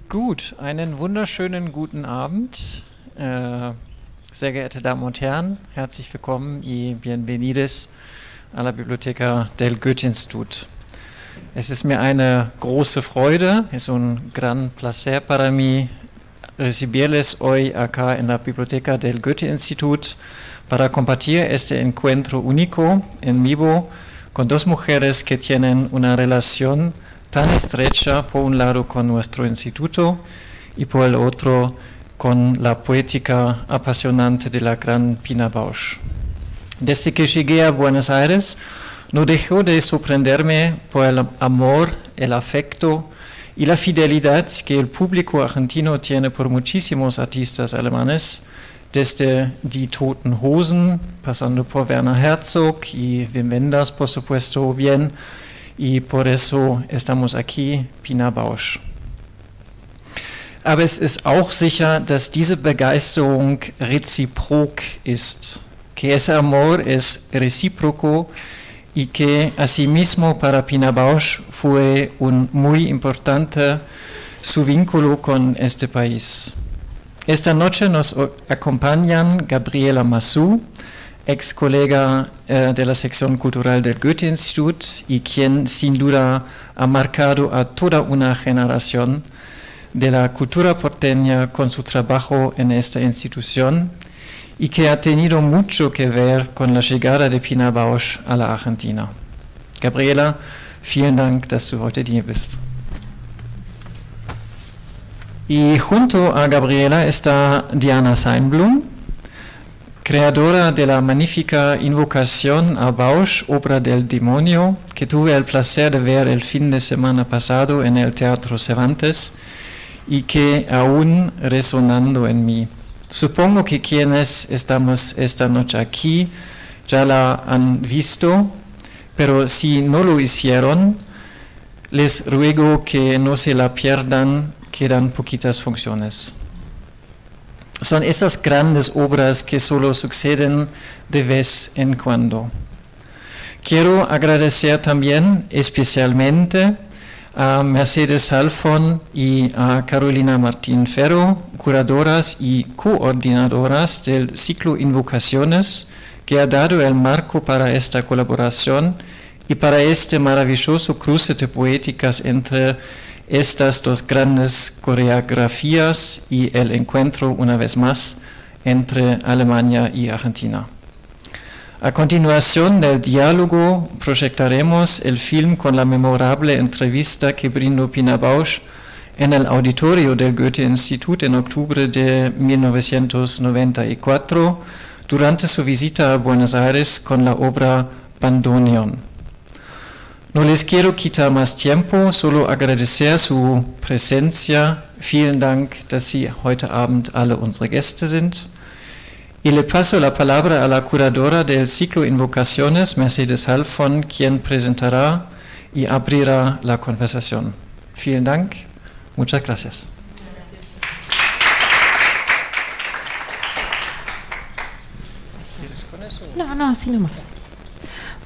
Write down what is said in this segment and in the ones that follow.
Gut, einen wunderschönen guten Abend, sehr geehrte Damen und Herren, herzlich willkommen y bienvenidos a la Biblioteca del Goethe-Institut. Es ist mir eine große Freude, es un gran placer para mí recibirles hoy acá en la Biblioteca del Goethe-Institut para compartir este encuentro único en vivo con dos mujeres que tienen una relación tan estrecha, por un lado con nuestro instituto y por el otro con la poética apasionante de la gran Pina Bausch. Desde que llegué a Buenos Aires, no dejó de sorprenderme por el amor, el afecto y la fidelidad que el público argentino tiene por muchísimos artistas alemanes, desde Die Toten Hosen, pasando por Werner Herzog y Wim Wenders, por supuesto, bien, y por eso estamos aquí, Pina Bausch. Aber es ist auch sicher, dass diese Begeisterung reziprok ist, que ese amor es recíproco y que asimismo para Pina Bausch fue muy importante su vínculo con este país. Esta noche nos acompañan Gabriela Massou, ex colega de la sección cultural del Goethe-Institut y quien sin duda ha marcado a toda una generación de la cultura porteña con su trabajo en esta institución y que ha tenido mucho que ver con la llegada de Pina Bausch a la Argentina. Gabriela, vielen Dank, dass du heute hier bist. Y junto a Gabriela está Diana Seinblum, creadora de la magnífica Invocación a Bausch, obra del demonio, que tuve el placer de ver el fin de semana pasado en el Teatro Cervantes y que aún resonando en mí. Supongo que quienes estamos esta noche aquí ya la han visto, pero si no lo hicieron, les ruego que no se la pierdan, quedan poquitas funciones. Son esas grandes obras que solo suceden de vez en cuando. Quiero agradecer también especialmente a Mercedes Halfon y a Carolina Martín Ferro, curadoras y coordinadoras del ciclo Invocaciones, que ha dado el marco para esta colaboración y para este maravilloso cruce de poéticas entre estas dos grandes coreografías y el encuentro una vez más entre Alemania y Argentina. A continuación del diálogo proyectaremos el film con la memorable entrevista que brindó Pina Bausch en el auditorio del Goethe-Institut en octubre de 1994 durante su visita a Buenos Aires con la obra Bandoneon. No les quiero quitar más tiempo, solo agradecer su presencia. Vielen Dank, dass Sie heute Abend alle unsere Gäste sind. Y le paso la palabra a la curadora del ciclo Invocaciones, Mercedes Halfon, quien presentará y abrirá la conversación. Vielen Dank, muchas gracias. No, así nomás.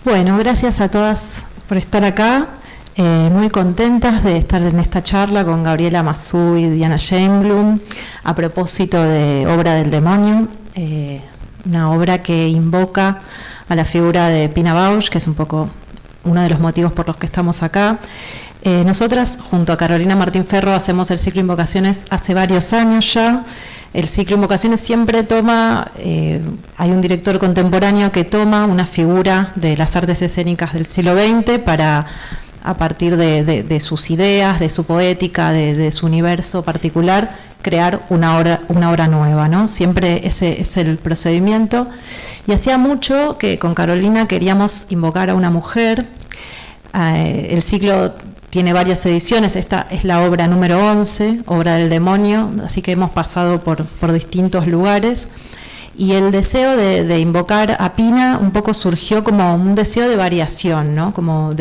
Bueno, gracias a todas por estar acá, muy contentas de estar en esta charla con Gabriela Massou y Diana Seinblum a propósito de Obra del Demonio, una obra que invoca a la figura de Pina Bausch, que es un poco uno de los motivos por los que estamos acá. Nosotras, junto a Carolina Martín Ferro, hacemos el ciclo Invocaciones hace varios años ya. El ciclo Invocaciones siempre toma, hay un director contemporáneo que toma una figura de las artes escénicas del siglo XX para, a partir de sus ideas, de su poética, de su universo particular, crear una obra nueva, ¿no? Siempre ese es el procedimiento. Y hacía mucho que con Carolina queríamos invocar a una mujer. El ciclo tiene varias ediciones, esta es la obra número 11, Obra del Demonio, así que hemos pasado por distintos lugares. Y el deseo de invocar a Pina un poco surgió como un deseo de variación, ¿no? Como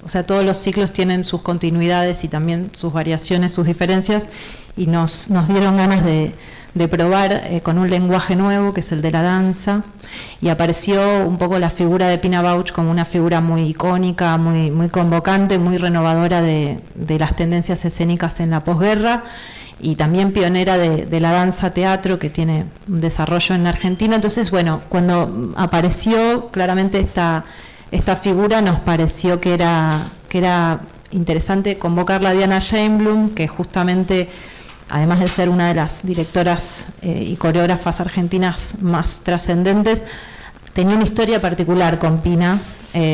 o sea, todos los ciclos tienen sus continuidades y también sus variaciones, sus diferencias, y nos dieron ganas de de probar con un lenguaje nuevo, que es el de la danza, y apareció un poco la figura de Pina Bausch como una figura muy icónica, muy convocante, muy renovadora de las tendencias escénicas en la posguerra, y también pionera de la danza teatro, que tiene un desarrollo en Argentina. Entonces, bueno, cuando apareció claramente esta figura, nos pareció que era interesante convocarla a Diana Scheinblum, que justamente, además de ser una de las directoras y coreógrafas argentinas más trascendentes, tenía una historia particular con Pina.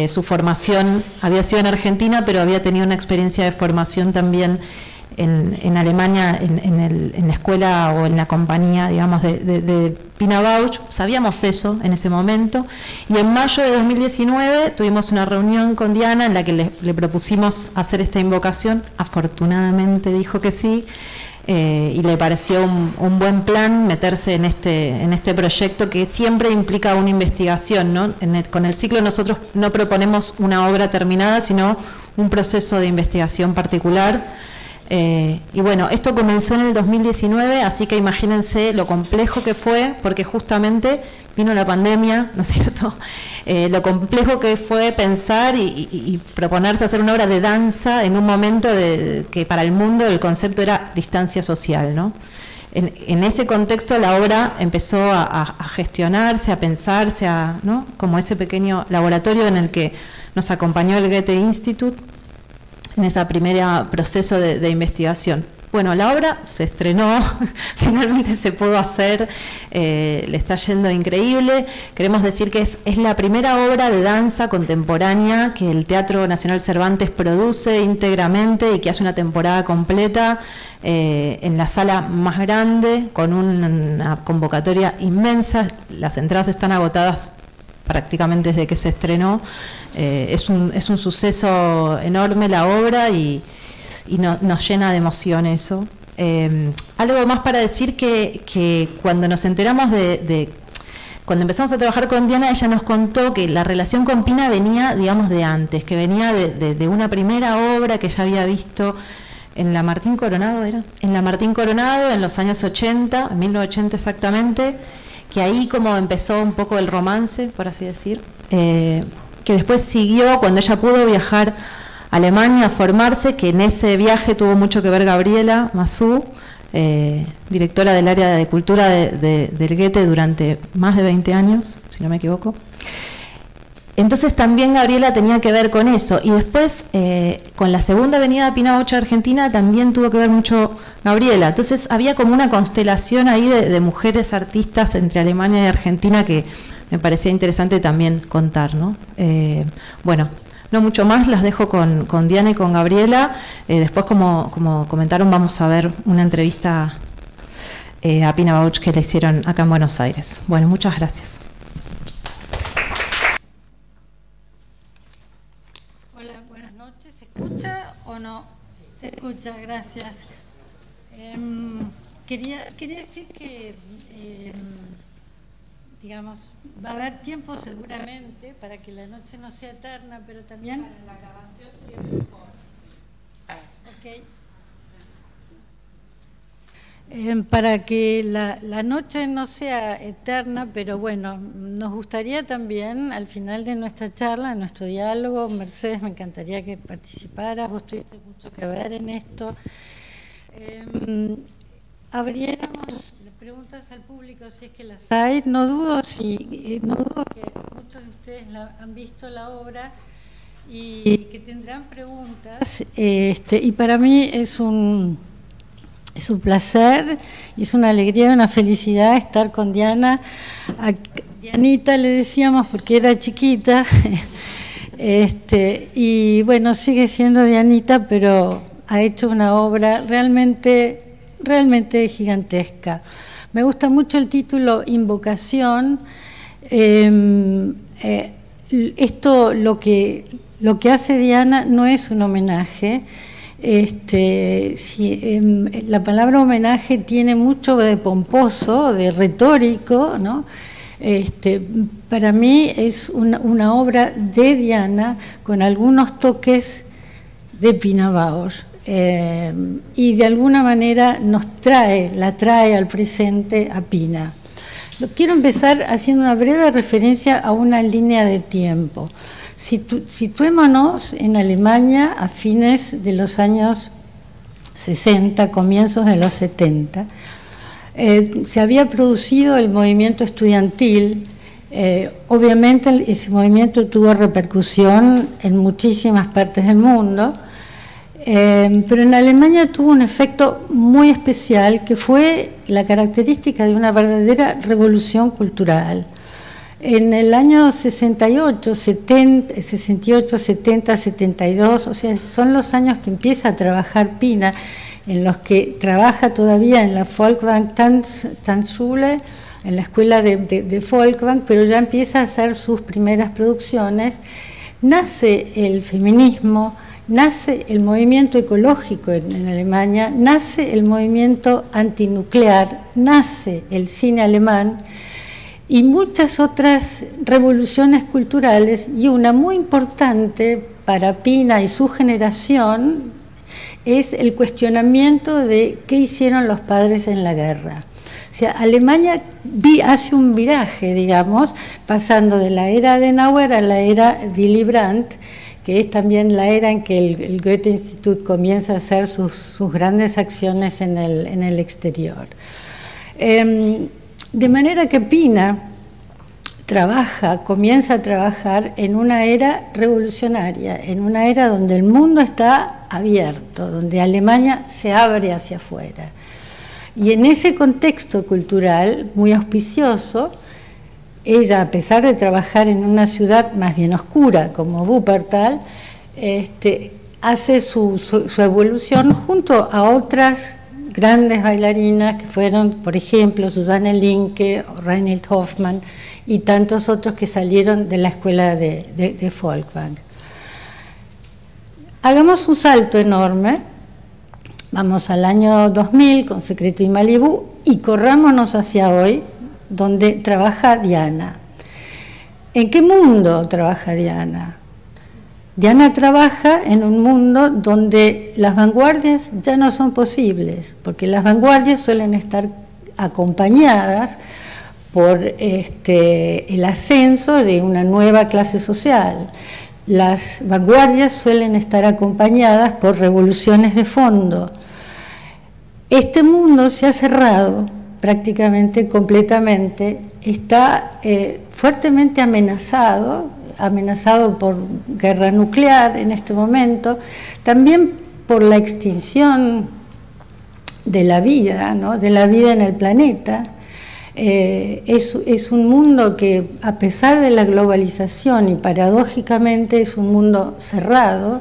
Su formación había sido en Argentina, pero había tenido una experiencia de formación también en Alemania, en la escuela o en la compañía, digamos, de Pina Bausch. Sabíamos eso en ese momento, y en mayo de 2019 tuvimos una reunión con Diana en la que le propusimos hacer esta invocación. Afortunadamente dijo que sí, y le pareció un buen plan meterse en este proyecto, que siempre implica una investigación, ¿no? Con el ciclo nosotros no proponemos una obra terminada, sino un proceso de investigación particular. Y bueno, esto comenzó en el 2019, así que imagínense lo complejo que fue, porque justamente vino la pandemia, ¿no es cierto? Lo complejo que fue pensar y proponerse hacer una obra de danza en un momento que para el mundo el concepto era distancia social, ¿no? En ese contexto la obra empezó a gestionarse, a pensarse, ¿no? Como ese pequeño laboratorio en el que nos acompañó el Goethe Institut en ese primer proceso de investigación. Bueno, la obra se estrenó, finalmente se pudo hacer, le está yendo increíble. Queremos decir que es la primera obra de danza contemporánea que el Teatro Nacional Cervantes produce íntegramente y que hace una temporada completa en la sala más grande, con una convocatoria inmensa. Las entradas están agotadas prácticamente desde que se estrenó. Es un suceso enorme la obra y nos llena de emoción eso. Algo más para decir que cuando nos enteramos cuando empezamos a trabajar con Diana, ella nos contó que la relación con Pina venía, digamos, de antes, que venía de una primera obra que ella había visto en la Martín Coronado, ¿era? En la Martín Coronado, en los años 80, en 1980 exactamente, que ahí como empezó un poco el romance, por así decir, que después siguió cuando ella pudo viajar a Alemania a formarse, que en ese viaje tuvo mucho que ver Gabriela Mazú, directora del área de cultura del Goethe durante más de 20 años, si no me equivoco. Entonces también Gabriela tenía que ver con eso, y después con la segunda venida de Pina Bausch a Argentina también tuvo que ver mucho Gabriela. Entonces había como una constelación ahí de mujeres artistas entre Alemania y Argentina que me parecía interesante también contar, ¿no? Bueno, no mucho más, las dejo con Diana y con Gabriela. Después, como comentaron, vamos a ver una entrevista a Pina Bausch que le hicieron acá en Buenos Aires. Bueno, muchas gracias. Hola, buenas noches. ¿Se escucha o no? Se escucha, gracias. Quería decir que, digamos, va a haber tiempo seguramente para que la noche no sea eterna, pero también... Para la grabación sería mejor. Ok. Para que la noche no sea eterna, pero bueno, nos gustaría también, al final de nuestra charla, en nuestro diálogo, Mercedes, me encantaría que participaras, vos tuviste mucho que ver en esto. Abriéramos preguntas al público si es que las hay. No dudo que muchos de ustedes han visto la obra y que tendrán preguntas. Y para mí es un placer y es una alegría, una felicidad estar con Diana. A Dianita le decíamos porque era chiquita, y bueno, sigue siendo Dianita, pero ha hecho una obra realmente gigantesca. Me gusta mucho el título Invocación. Esto, lo que hace Diana no es un homenaje. La palabra homenaje tiene mucho de pomposo, de retórico, ¿no? Para mí es una obra de Diana con algunos toques de Pina Bausch. y de alguna manera la trae al presente a Pina. Quiero empezar haciendo una breve referencia a una línea de tiempo. Situémonos en Alemania a fines de los años 60, comienzos de los 70. Se había producido el movimiento estudiantil. Obviamente ese movimiento tuvo repercusión en muchísimas partes del mundo, pero en Alemania tuvo un efecto muy especial que fue la característica de una verdadera revolución cultural. En el año 68, 70, 72, o sea, son los años que empieza a trabajar Pina, en los que trabaja todavía en la Folkwang Tanzschule, en la escuela de Folkwang, pero ya empieza a hacer sus primeras producciones. Nace el feminismo, nace el movimiento ecológico en Alemania, nace el movimiento antinuclear, nace el cine alemán y muchas otras revoluciones culturales, y una muy importante para Pina y su generación es el cuestionamiento de qué hicieron los padres en la guerra. O sea, Alemania hace un viraje, digamos, pasando de la era de Adenauer a la era Willy Brandt, que es también la era en que el Goethe-Institut comienza a hacer sus grandes acciones en el exterior. De manera que Pina comienza a trabajar en una era revolucionaria, en una era donde el mundo está abierto, donde Alemania se abre hacia afuera. Y en ese contexto cultural muy auspicioso, ella, a pesar de trabajar en una ciudad más bien oscura como Wuppertal, hace su evolución junto a otras grandes bailarinas que fueron, por ejemplo, Susanne Linke, Reinhild Hoffmann y tantos otros que salieron de la escuela de Folkwang. Hagamos un salto enorme, vamos al año 2000 con Secreto y Malibú y corrámonos hacia hoy, donde trabaja Diana. ¿En qué mundo trabaja Diana? Diana trabaja en un mundo donde las vanguardias ya no son posibles, porque las vanguardias suelen estar acompañadas por el ascenso de una nueva clase social. Las vanguardias suelen estar acompañadas por revoluciones de fondo. Este mundo se ha cerrado prácticamente completamente, está fuertemente amenazado por guerra nuclear en este momento, también por la extinción de la vida, ¿no? De la vida en el planeta. Es un mundo que, a pesar de la globalización y paradójicamente, es un mundo cerrado,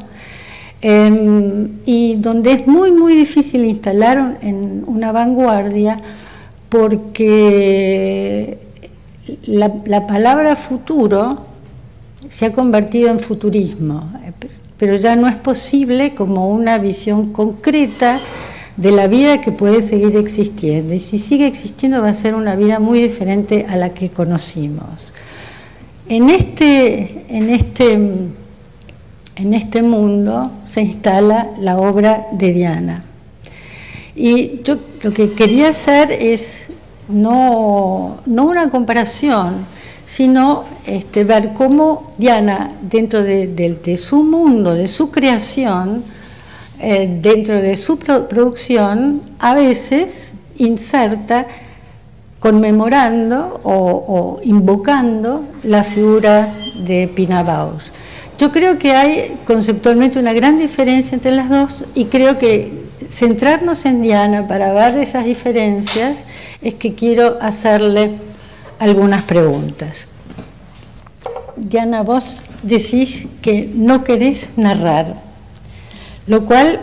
y donde es muy, muy difícil instalar en una vanguardia, porque la palabra futuro se ha convertido en futurismo, pero ya no es posible como una visión concreta de la vida que puede seguir existiendo, y si sigue existiendo va a ser una vida muy diferente a la que conocimos. En este mundo se instala la obra de Diana. Y yo lo que quería hacer es no una comparación, sino ver cómo Diana, dentro de su mundo, de su creación, dentro de su producción, a veces inserta conmemorando o invocando la figura de Pina Bausch. Yo creo que hay conceptualmente una gran diferencia entre las dos, y creo que centrarnos en Diana para ver esas diferencias es que quiero hacerle algunas preguntas. Diana, vos decís que no querés narrar, lo cual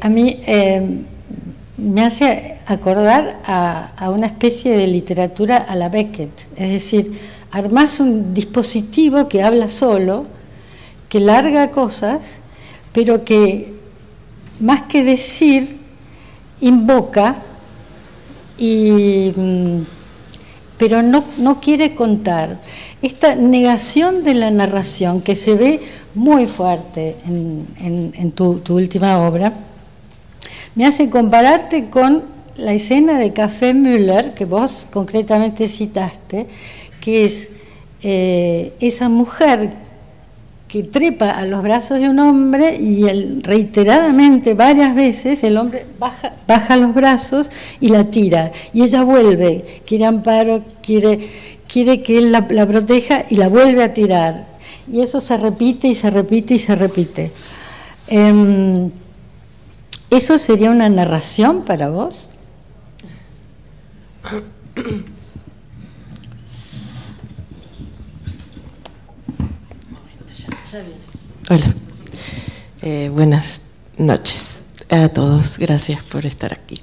a mí me hace acordar a una especie de literatura a la Beckett, es decir, armás un dispositivo que habla solo, que larga cosas, pero que más que decir, invoca y pero no quiere contar. Esta negación de la narración que se ve muy fuerte en tu última obra, me hace compararte con la escena de Café Müller, que vos concretamente citaste, que es esa mujer que trepa a los brazos de un hombre y reiteradamente, varias veces, el hombre baja los brazos y la tira. Y ella vuelve, quiere amparo, quiere que él la proteja y la vuelve a tirar. Y eso se repite y se repite y se repite. ¿Eso sería una narración para vos? Hola, buenas noches a todos, gracias por estar aquí.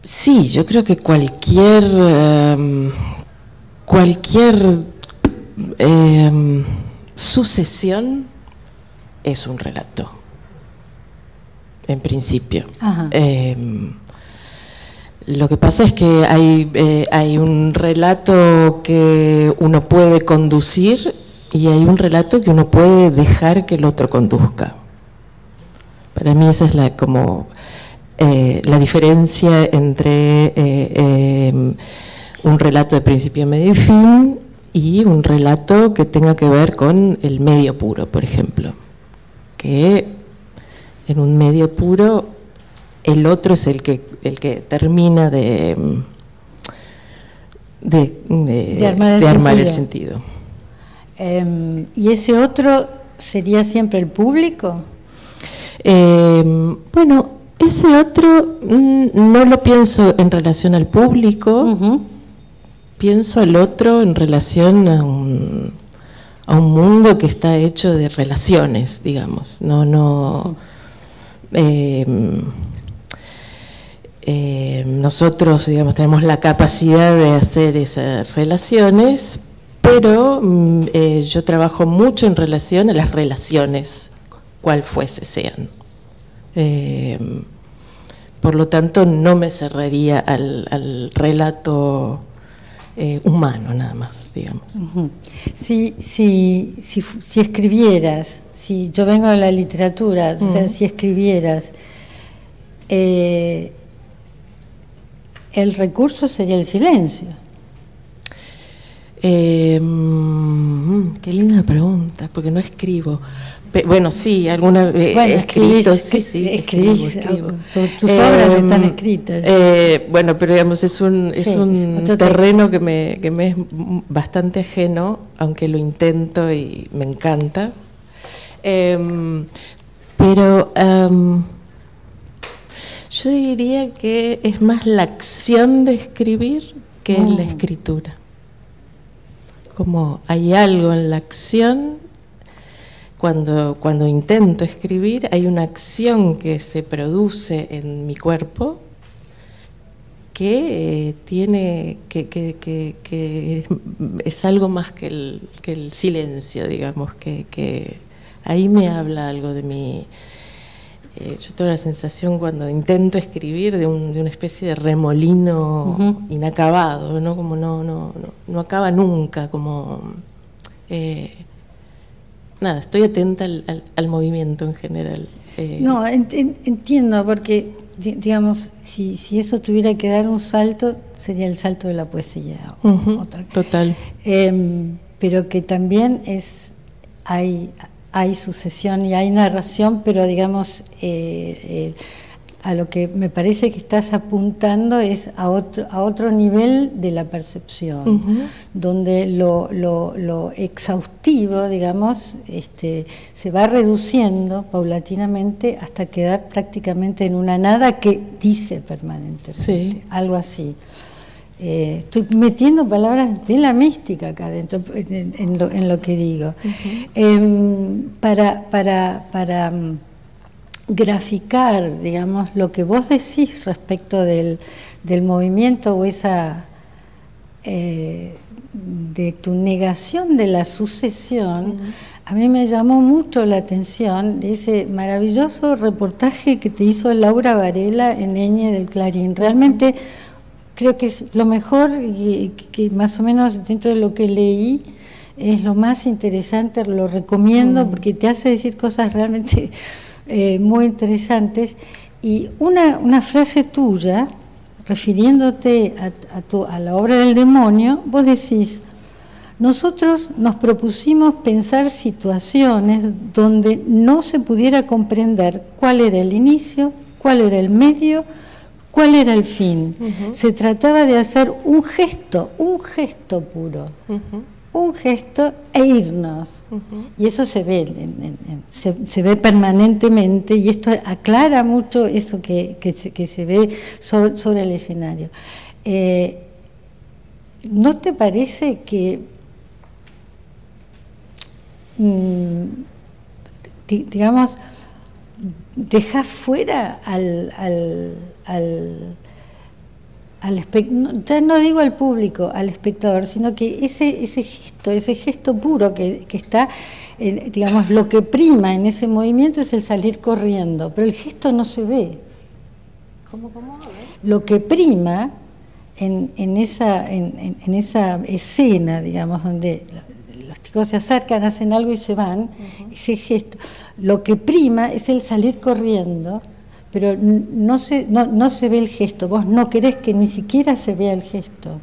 Sí, yo creo que cualquier sucesión es un relato, en principio. Lo que pasa es que hay un relato que uno puede conducir y hay un relato que uno puede dejar que el otro conduzca. Para mí esa es la diferencia entre un relato de principio, medio y fin y un relato que tenga que ver con el medio puro, por ejemplo. Que en un medio puro el otro es el que termina de armar el sentido. ¿Y ese otro sería siempre el público? Bueno, ese otro no lo pienso en relación al público, pienso al otro en relación a un mundo que está hecho de relaciones, digamos. Nosotros, digamos, tenemos la capacidad de hacer esas relaciones, pero yo trabajo mucho en relación a las relaciones, cual fuese sean. Por lo tanto, no me cerraría al relato humano, nada más, digamos. Si escribieras, si yo vengo de la literatura, o sea, si escribieras, el recurso sería el silencio. Qué linda pregunta, porque no escribo. Bueno, sí, alguna vez he escrito. Sí, escribo. Tus obras están escritas. Bueno, pero digamos, es un terreno que me es bastante ajeno, aunque lo intento y me encanta. Pero yo diría que es más la acción de escribir que en la escritura. Como hay algo en la acción, cuando intento escribir, hay una acción que se produce en mi cuerpo que es algo más que el silencio, digamos, que ahí me habla algo de mi... yo tengo la sensación cuando intento escribir de una especie de remolino inacabado, ¿no? Como no acaba nunca, como nada, estoy atenta al movimiento en general. No, entiendo, porque digamos, si eso tuviera que dar un salto, sería el salto de la poesía. Total. Pero que también hay sucesión y hay narración, pero digamos, a lo que me parece que estás apuntando es a otro nivel de la percepción, donde lo exhaustivo, digamos, se va reduciendo paulatinamente hasta quedar prácticamente en una nada que dice permanentemente, algo así. Estoy metiendo palabras de la mística acá dentro, en lo que digo. Para graficar, digamos, lo que vos decís respecto del movimiento o esa de tu negación de la sucesión, a mí me llamó mucho la atención de ese maravilloso reportaje que te hizo Laura Varela en Ñ del Clarín. Realmente creo que es lo mejor, que más o menos dentro de lo que leí, es lo más interesante, lo recomiendo porque te hace decir cosas realmente muy interesantes. Y una frase tuya, refiriéndote a la obra del demonio, vos decís: nosotros nos propusimos pensar situaciones donde no se pudiera comprender cuál era el inicio, cuál era el medio, cuál era el fin. Se trataba de hacer un gesto puro, un gesto e irnos. Y eso se ve, se ve permanentemente, y esto aclara mucho eso que se ve sobre el escenario. ¿No te parece que digamos, dejar fuera ya no digo al público, al espectador, sino que ese gesto puro que está, digamos, lo que prima en ese movimiento es el salir corriendo, pero el gesto no se ve. ¿Cómo? Lo que prima en esa escena, digamos, donde los chicos se acercan, hacen algo y se van, ese gesto, lo que prima es el salir corriendo, pero no se ve el gesto. Vos no querés que ni siquiera se vea el gesto.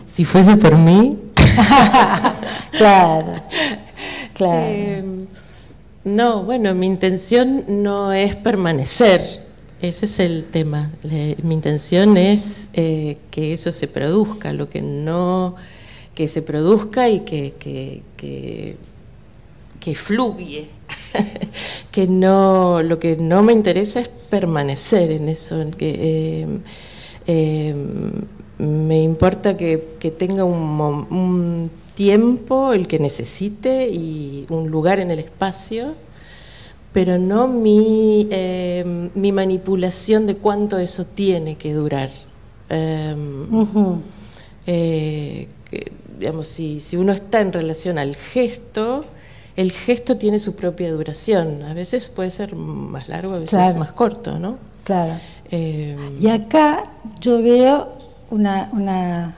Si fuese por mí. Claro. No, bueno, mi intención no es permanecer. Ese es el tema. Mi intención es que eso se produzca, que se produzca y que fluye. Lo que no me interesa es permanecer en eso. Me importa que tenga un tiempo, el que necesite, y un lugar en el espacio, pero no mi manipulación de cuánto eso tiene que durar. Digamos, si uno está en relación al gesto, el gesto tiene su propia duración. A veces puede ser más largo, a veces más corto, ¿no? Claro. Y acá yo veo una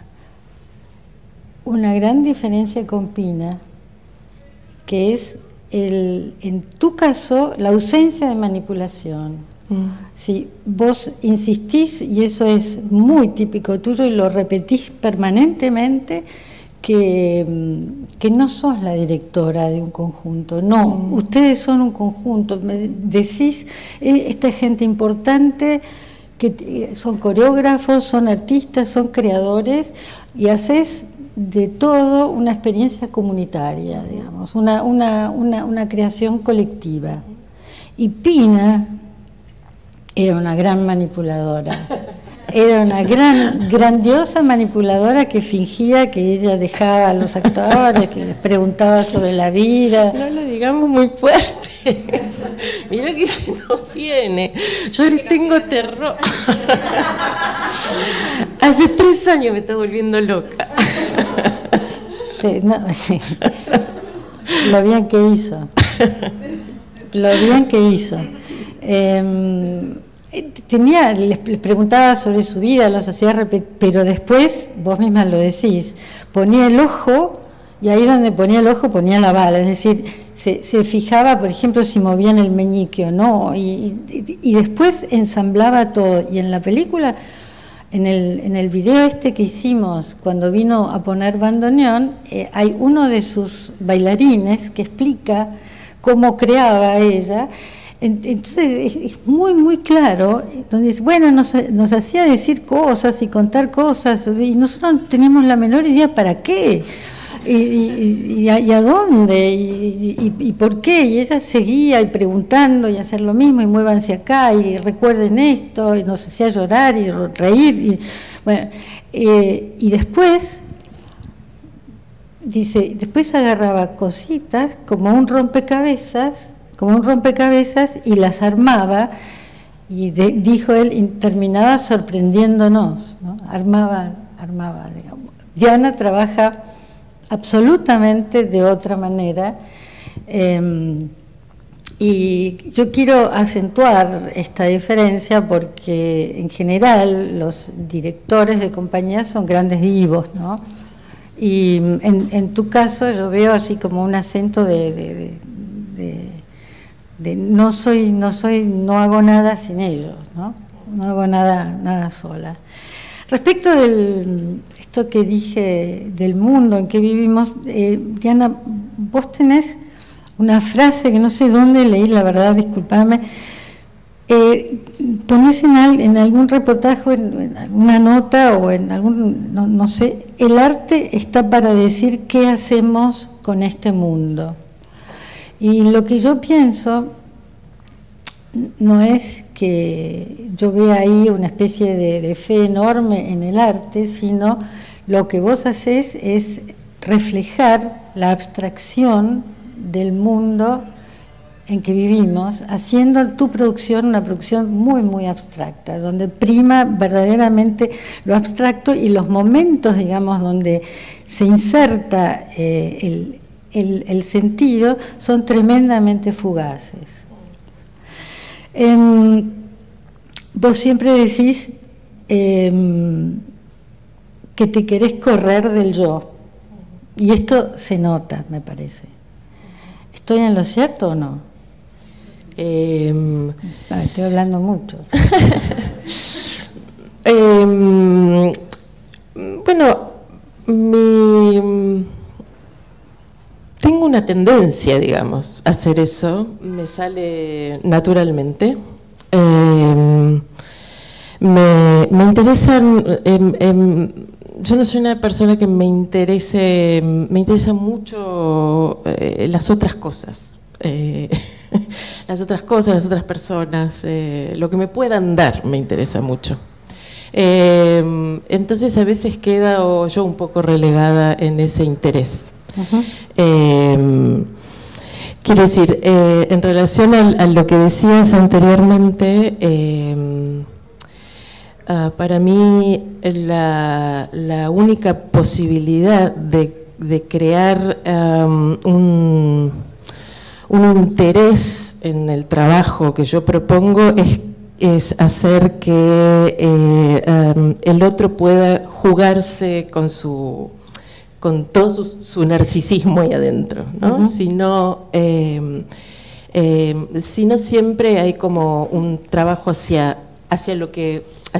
gran diferencia con Pina, que es en tu caso la ausencia de manipulación. Si vos insistís, y eso es muy típico tuyo y lo repetís permanentemente, que no sos la directora de un conjunto, no, ustedes son un conjunto. Me decís, esta gente importante, que son coreógrafos, son artistas, son creadores, y haces de todo una experiencia comunitaria, digamos, una creación colectiva. Y Pina era una gran manipuladora, era una grandiosa manipuladora que fingía que ella dejaba a los actores, que les preguntaba sobre la vida. No lo digamos muy fuerte. Mira que se nos viene. Yo le tengo terror. Hace 3 años me está volviendo loca. Lo bien que hizo. Lo bien que hizo. Les preguntaba sobre su vida, los hacía repetir, pero después, vos misma lo decís, ponía el ojo, y ahí donde ponía el ojo ponía la bala, es decir, se fijaba, por ejemplo, si movían el meñique o no, y después ensamblaba todo. Y en la película, en el video que hicimos, cuando vino a poner bandoneón, hay uno de sus bailarines que explica cómo creaba ella. Entonces es muy muy claro, donde dice, bueno, nos hacía decir cosas y contar cosas, y nosotros no teníamos la menor idea para qué, y a dónde, y por qué, y ella seguía y preguntando y hacer lo mismo, y muévanse acá, y recuerden esto, y nos hacía llorar y reír, y bueno, y después dice, después agarraba cositas como un rompecabezas, y las armaba, y dijo él, y terminaba sorprendiéndonos, ¿no? Armaba, digamos, Diana trabaja absolutamente de otra manera. Y yo quiero acentuar esta diferencia porque en general los directores de compañías son grandes divos, ¿no? Y en tu caso yo veo así como un acento de no hago nada sin ellos, ¿no? No hago nada sola. Respecto de esto que dije del mundo en que vivimos, Diana, vos tenés una frase que no sé dónde leí, la verdad, disculpame. Ponés en algún reportaje, en alguna nota o en algún, no sé, el arte está para decir qué hacemos con este mundo. Y lo que yo pienso no es que yo vea ahí una especie de fe enorme en el arte, sino lo que vos hacés es reflejar la abstracción del mundo en que vivimos, haciendo tu producción una producción muy, muy abstracta, donde prima verdaderamente lo abstracto y los momentos, digamos, donde se inserta el sentido son tremendamente fugaces. Vos siempre decís que te querés correr del yo, y esto se nota, me parece. ¿Estoy en lo cierto o no? Estoy hablando mucho. Bueno, tengo una tendencia, digamos, a hacer eso, me sale naturalmente. Me interesan, yo no soy una persona que me interesa mucho las otras cosas, las otras personas, lo que me puedan dar me interesa mucho. Entonces a veces quedo yo un poco relegada en ese interés. Quiero decir, en relación a lo que decías anteriormente, para mí la única posibilidad de crear un interés en el trabajo que yo propongo es hacer que el otro pueda jugarse con todo su narcisismo ahí adentro, ¿no? Si no siempre hay como un trabajo hacia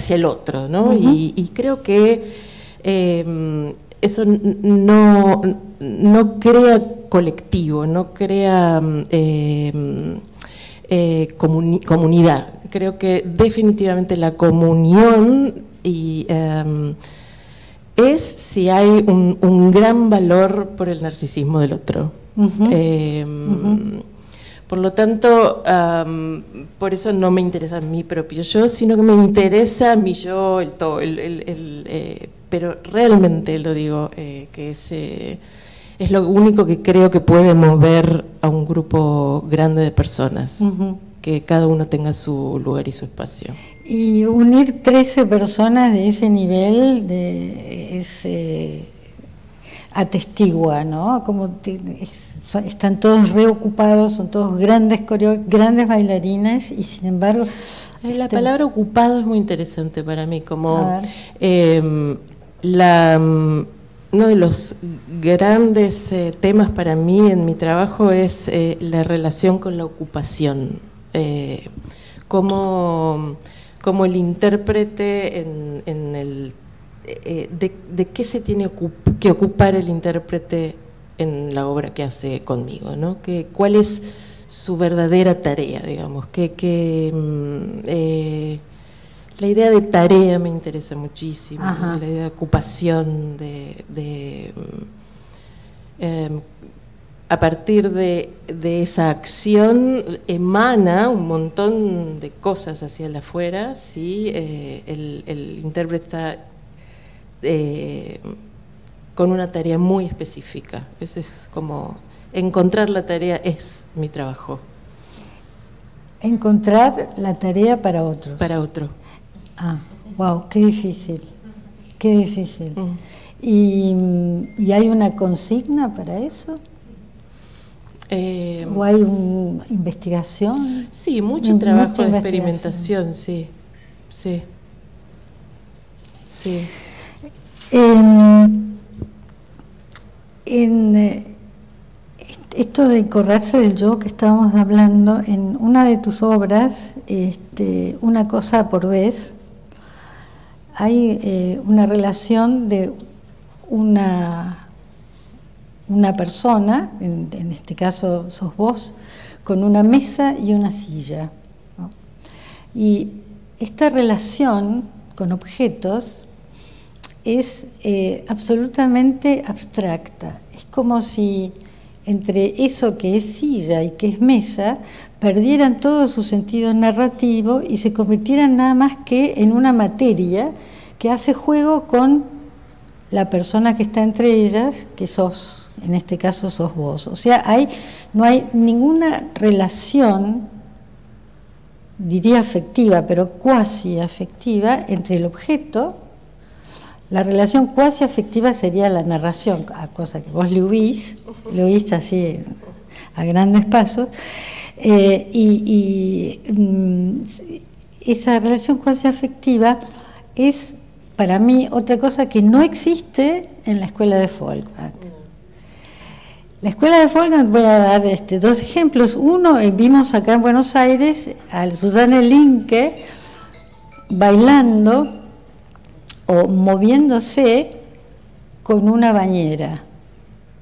el otro, ¿no? Y creo que eso no crea colectivo, no crea comunidad. Creo que definitivamente la comunión es si hay un gran valor por el narcisismo del otro. Por lo tanto, por eso no me interesa mi propio yo, sino que me interesa mi yo, el todo, pero realmente lo digo, que es lo único que creo que puede mover a un grupo grande de personas, que cada uno tenga su lugar y su espacio. Y unir 13 personas de ese nivel atestigua, ¿no? Como están todos reocupados, son todos grandes bailarines y sin embargo... La palabra ocupado es muy interesante para mí, como uno de los grandes temas para mí en mi trabajo es la relación con la ocupación, como el intérprete de qué se tiene que ocupar el intérprete en la obra que hace conmigo, ¿no? ¿Cuál es su verdadera tarea, digamos? La idea de tarea me interesa muchísimo, la idea de ocupación, a partir de esa acción emana un montón de cosas hacia el afuera, si el intérprete está con una tarea muy específica. Ese es como encontrar la tarea, es mi trabajo. Encontrar la tarea para otro. Para otro. Wow, qué difícil, qué difícil. ¿Y hay una consigna para eso? ¿O hay una investigación? Sí, mucho trabajo de experimentación, sí. Sí. Sí. Esto de correrse del yo que estábamos hablando, en una de tus obras, Una cosa por vez, hay una relación de una persona, en este caso sos vos, con una mesa y una silla, ¿no? Y esta relación con objetos es absolutamente abstracta. Es como si entre eso que es silla y que es mesa perdieran todo su sentido narrativo y se convirtieran nada más que en una materia que hace juego con la persona que está entre ellas, que sos, en este caso sos vos. O sea, no hay ninguna relación, diría afectiva, pero cuasi afectiva, entre el objeto. La relación cuasi afectiva sería la narración, a cosa que vos lo oís así a grandes pasos, esa relación cuasi afectiva es para mí otra cosa que no existe en la escuela de Folkvang. La escuela de Folkvang, voy a dar dos ejemplos. Uno, vimos acá en Buenos Aires a Susanne Linke bailando o moviéndose con una bañera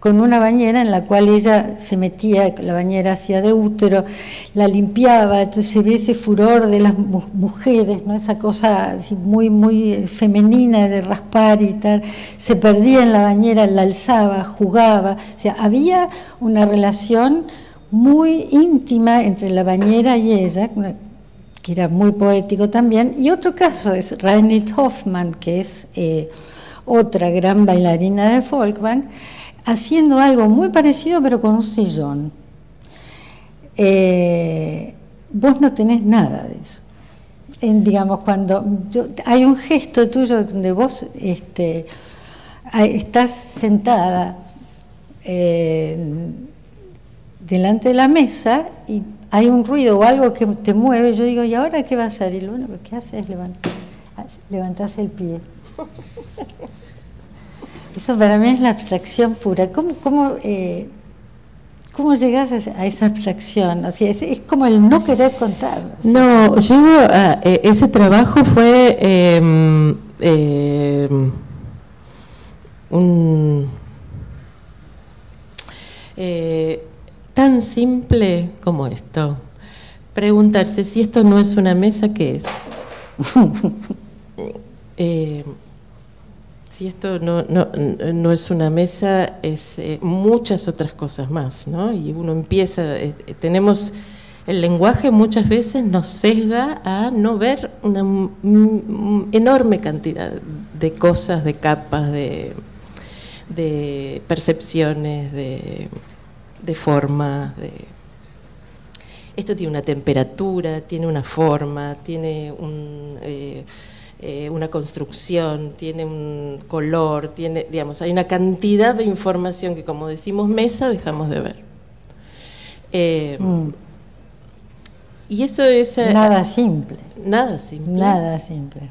en la cual ella se metía, la bañera hacía de útero, la limpiaba, entonces se ve ese furor de las mujeres, ¿no? Esa cosa así muy, muy femenina de raspar y tal, se perdía en la bañera, la alzaba, jugaba, o sea, había una relación muy íntima entre la bañera y ella, que era muy poético también. Y otro caso es Ragnhild Hoffmann, que es otra gran bailarina de Folkvang, haciendo algo muy parecido pero con un sillón. Vos no tenés nada de eso. Digamos, hay un gesto tuyo donde vos estás sentada delante de la mesa y hay un ruido o algo que te mueve, yo digo, ¿y ahora qué va a hacer? Y lo único que hace es levantarse el pie. Eso para mí es la abstracción pura. ¿Cómo llegás a esa abstracción? O sea, es como el no querer contar. ¿Sí? No, ese trabajo fue tan simple como esto. Preguntarse si esto no es una mesa, ¿qué es? Si esto no es una mesa, es muchas otras cosas más, ¿no? Y uno empieza, tenemos, el lenguaje muchas veces nos sesga a no ver una enorme cantidad de cosas, de capas, de percepciones, de formas. Esto tiene una temperatura, tiene una forma, tiene una construcción, tiene un color, digamos, hay una cantidad de información que, como decimos mesa, dejamos de ver. Y eso es... nada simple. Nada simple. Nada simple.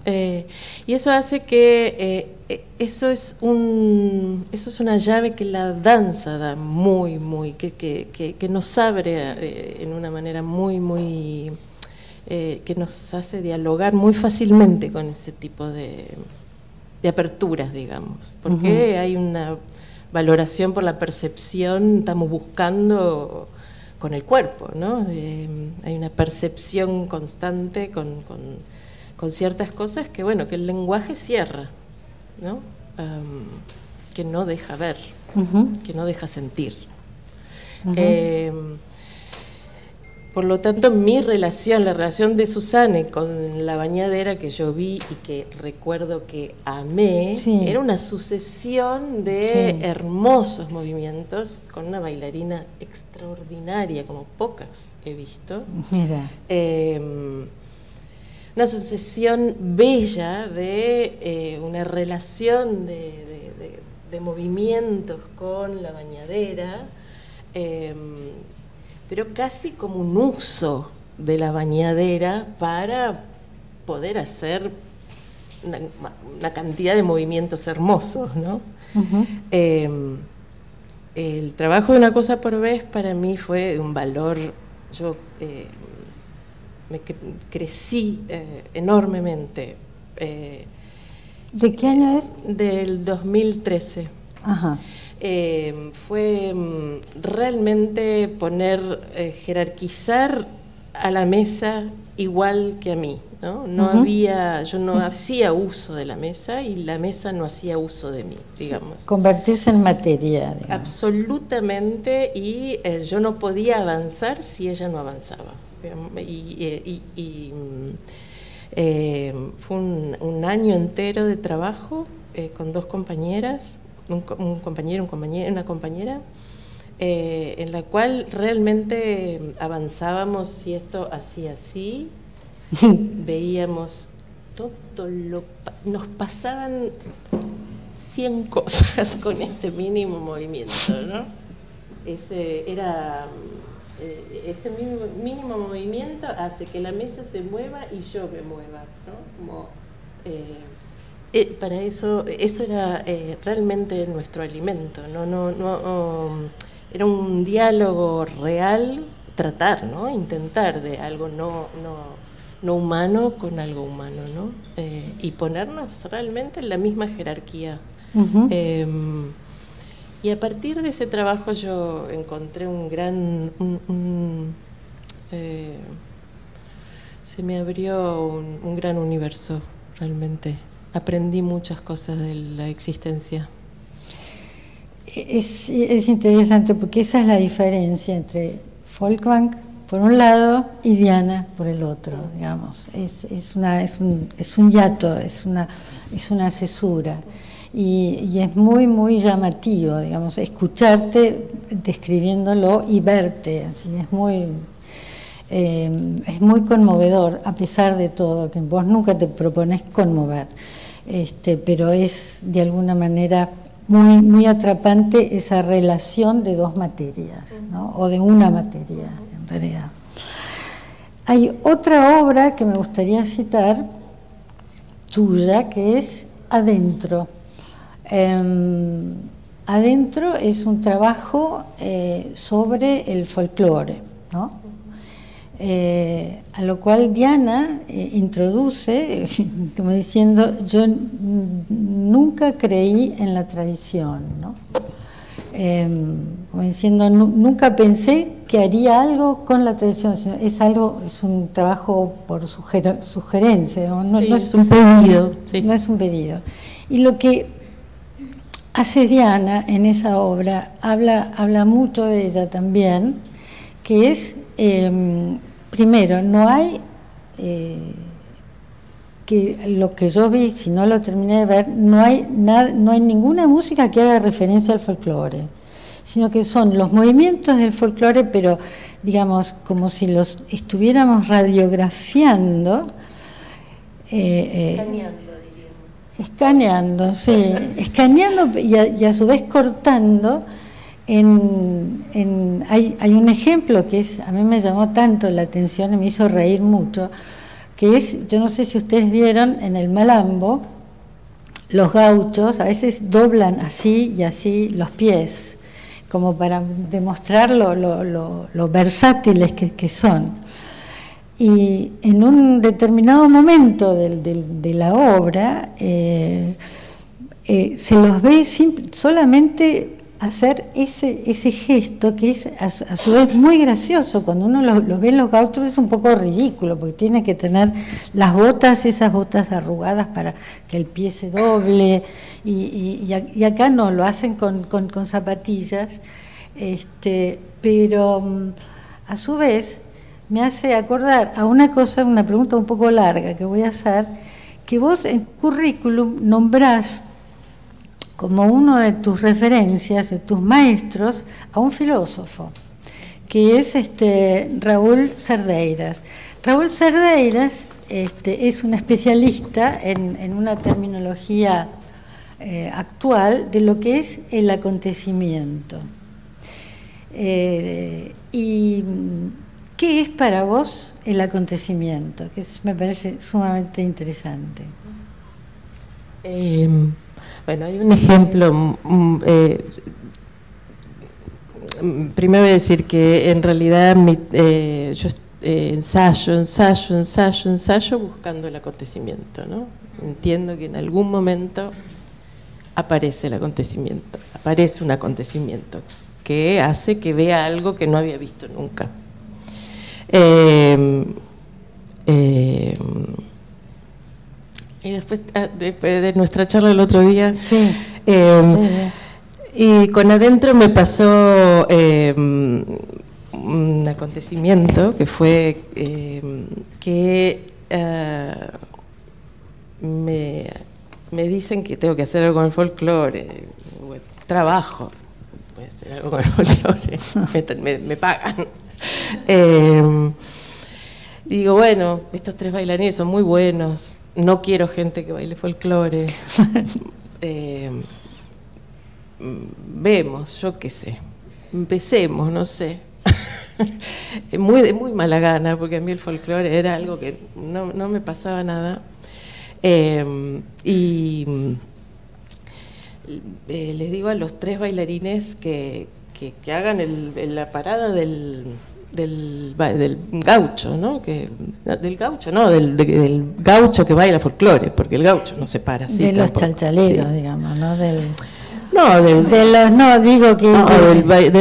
Y eso hace que eso es una llave que la danza da que nos abre en una manera muy que nos hace dialogar muy fácilmente con ese tipo de aperturas, digamos, porque hay una valoración por la percepción, estamos buscando con el cuerpo, ¿no? Hay una percepción constante con ciertas cosas que, bueno, que el lenguaje cierra, ¿no? Que no deja ver, que no deja sentir. Por lo tanto, la relación de Susanne con la bañadera que yo vi y que recuerdo que amé, sí, era una sucesión de hermosos movimientos con una bailarina extraordinaria, como pocas he visto. Mira. Una sucesión bella de una relación de de movimientos con la bañadera, pero casi como un uso de la bañadera para poder hacer una cantidad de movimientos hermosos, ¿no? El trabajo de Una cosa por vez para mí fue de un valor. Yo crecí enormemente. ¿De qué año es? Del 2013. Ajá. Fue realmente jerarquizar a la mesa igual que a mí, ¿no? Yo no hacía uso de la mesa y la mesa no hacía uso de mí, digamos. Convertirse en materia, digamos. Absolutamente, y yo no podía avanzar si ella no avanzaba. Fue un año entero de trabajo con dos compañeras, un compañero, una compañera, en la cual realmente avanzábamos. Si esto hacía así, veíamos todo nos pasaban 100 cosas con este mínimo movimiento, ¿no? Este mínimo movimiento hace que la mesa se mueva y yo me mueva, ¿no? Para eso era realmente nuestro alimento, era un diálogo real, intentar de algo no humano con algo humano, ¿no? Y ponernos realmente en la misma jerarquía. Y a partir de ese trabajo yo encontré se me abrió un gran universo, realmente. Aprendí muchas cosas de la existencia. Es interesante porque esa es la diferencia entre Folkwang por un lado y Diana por el otro, digamos. Es un hiato, es una cesura. Y es muy, muy llamativo, digamos, escucharte describiéndolo y verte. Así, es muy conmovedor, a pesar de todo, que vos nunca te propones conmover. Pero es de alguna manera muy, muy atrapante esa relación de dos materias, ¿no? O de una materia, en realidad. Hay otra obra que me gustaría citar, tuya, que es Adentro. Adentro es un trabajo sobre el folclore, ¿no? A lo cual Diana introduce, como diciendo, yo nunca creí en la tradición, ¿no? Como diciendo, nunca pensé que haría algo con la tradición, sino es un trabajo por sugerencia, no es un pedido. Sí. No es un pedido. Y lo que hace Diana en esa obra, habla mucho de ella también, que es, primero, no hay, que lo que yo vi, si no lo terminé de ver, no hay ninguna música que haga referencia al folclore, sino que son los movimientos del folclore, pero digamos, como si los estuviéramos radiografiando. Escaneando, sí, escaneando y a su vez cortando. Hay un ejemplo que a mí me llamó tanto la atención y me hizo reír mucho, que es, yo no sé si ustedes vieron en el malambo, los gauchos a veces doblan así y así los pies, como para demostrar lo versátiles que son. Y en un determinado momento de la obra se los ve solamente hacer ese gesto que es a su vez muy gracioso. Cuando uno los ve en los gauchos es un poco ridículo, porque tiene que tener esas botas arrugadas para que el pie se doble, y acá no, lo hacen con zapatillas, pero a su vez me hace acordar a una pregunta un poco larga que voy a hacer, que vos en currículum nombrás como uno de tus referencias, de tus maestros, a un filósofo, que es Raúl Cerdeiras. Raúl Cerdeiras es un especialista en una terminología actual de lo que es el acontecimiento. ¿Y qué es para vos el acontecimiento? Que me parece sumamente interesante. Bueno, hay un ejemplo. Primero voy a decir que en realidad yo ensayo buscando el acontecimiento, ¿no? Entiendo que en algún momento aparece el acontecimiento, aparece un acontecimiento que hace que vea algo que no había visto nunca. Y después de nuestra charla el otro día, sí. Y con adentro me pasó un acontecimiento que fue que me dicen que tengo que hacer algo con el folclore, trabajo, voy a hacer algo con el folclore, me pagan. Digo, bueno, estos 3 bailarines son muy buenos, no quiero gente que baile folclore. Vemos, yo qué sé, empecemos, no sé. De muy mala gana, porque a mí el folclore era algo que no me pasaba nada. Y les digo a los 3 bailarines que hagan la parada del gaucho, ¿no? Del gaucho que baila folclore, porque el gaucho no se para así. De los tampoco. chalchaleros, Sí. digamos, ¿no? Del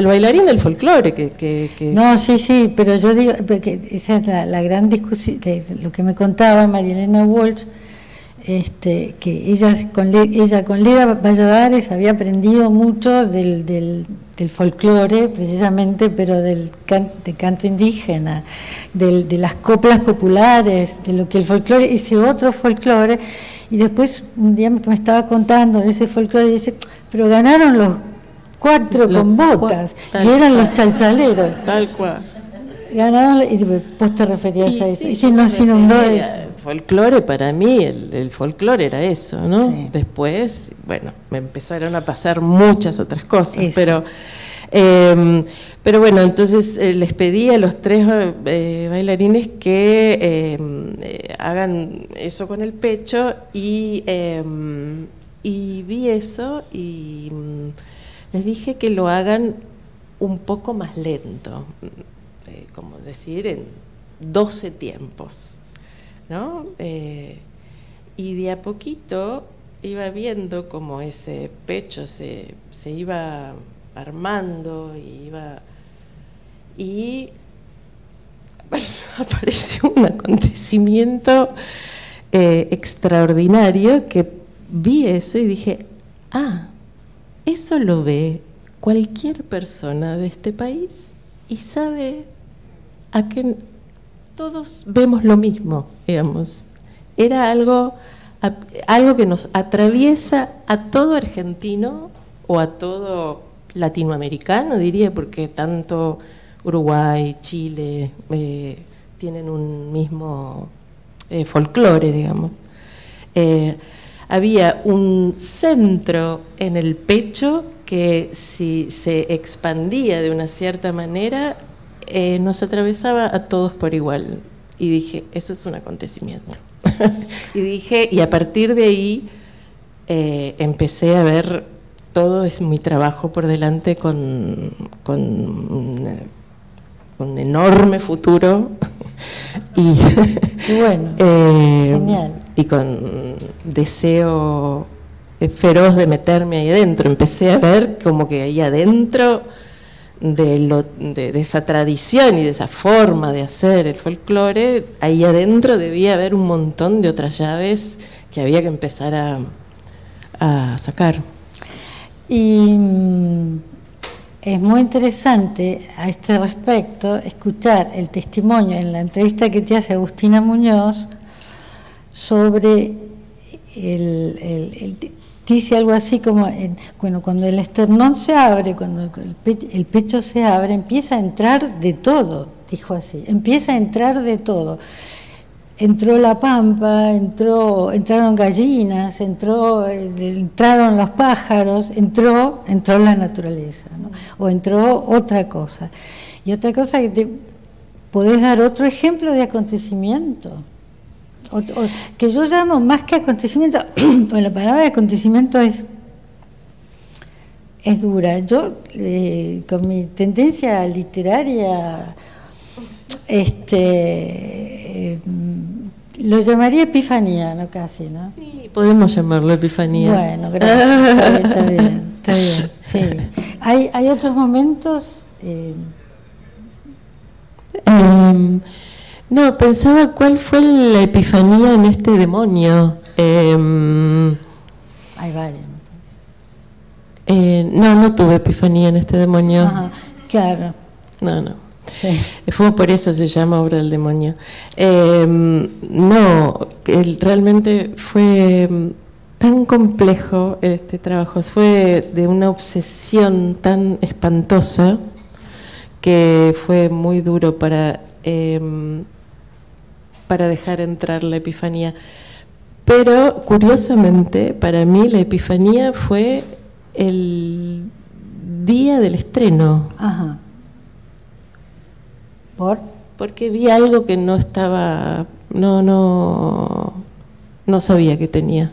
bailarín del folclore que... No, sí, pero yo digo que esa es la gran discusión, lo que me contaba Marielena Walsh, que ella con Leda Valladares había aprendido mucho del folclore, precisamente, pero del canto indígena, de las coplas populares, de lo que el folclore, ese otro folclore. Y después un día que me estaba contando de ese folclore, dice, pero ganaron los 4 con botas, y eran los chalchaleros. Tal cual. Ganaron, y vos te referías a eso. Sí, y si nos inundó eso. El folclore, para mí, el folclore era eso, ¿no? Sí. Después, bueno, me empezaron a pasar muchas otras cosas, Eso. pero bueno, entonces les pedí a los 3 bailarines que hagan eso con el pecho y vi eso y les dije que lo hagan un poco más lento, como decir, en 12 tiempos, ¿no? Y de a poquito iba viendo como ese pecho se iba armando y apareció un acontecimiento extraordinario que vi eso y dije, eso lo ve cualquier persona de este país y sabe a que todos vemos lo mismo, digamos. Era algo que nos atraviesa a todo argentino o a todo latinoamericano, diría, porque tanto Uruguay, Chile tienen un mismo folclore, digamos. Había un centro en el pecho que si se expandía de una cierta manera, nos atravesaba a todos por igual. Y dije, eso es un acontecimiento. y a partir de ahí empecé a ver todo es mi trabajo por delante con un enorme futuro y bueno, genial. Y con deseo feroz de meterme ahí adentro. Empecé a ver como que ahí adentro de esa tradición y de esa forma de hacer el folclore, ahí adentro debía haber un montón de otras llaves que había que empezar a sacar. Y es muy interesante a este respecto escuchar el testimonio en la entrevista que te hace Agustina Muñoz sobre dice algo así como, cuando el esternón se abre, cuando el pecho se abre, empieza a entrar de todo, dijo así, empieza a entrar de todo. entró la pampa, entraron gallinas, entraron los pájaros, entró la naturaleza, ¿no? O entró otra cosa. Y otra cosa que te podés dar otro ejemplo de acontecimiento, que yo llamo más que acontecimiento, bueno, la palabra acontecimiento es dura. Yo, con mi tendencia literaria, lo llamaría epifanía, ¿no? Casi, ¿no? Sí, podemos llamarlo epifanía. Bueno, gracias. Está bien, sí. ¿Hay otros momentos? No, pensaba cuál fue la epifanía en este demonio. Hay varios. No tuve epifanía en este demonio. Ajá, claro. No. Sí. Fue por eso se llama Obra del Demonio. Realmente fue tan complejo este trabajo, fue de una obsesión tan espantosa que fue muy duro para dejar entrar la epifanía. Pero curiosamente, para mí la epifanía fue el día del estreno. Ajá. Porque vi algo que no estaba, no sabía que tenía.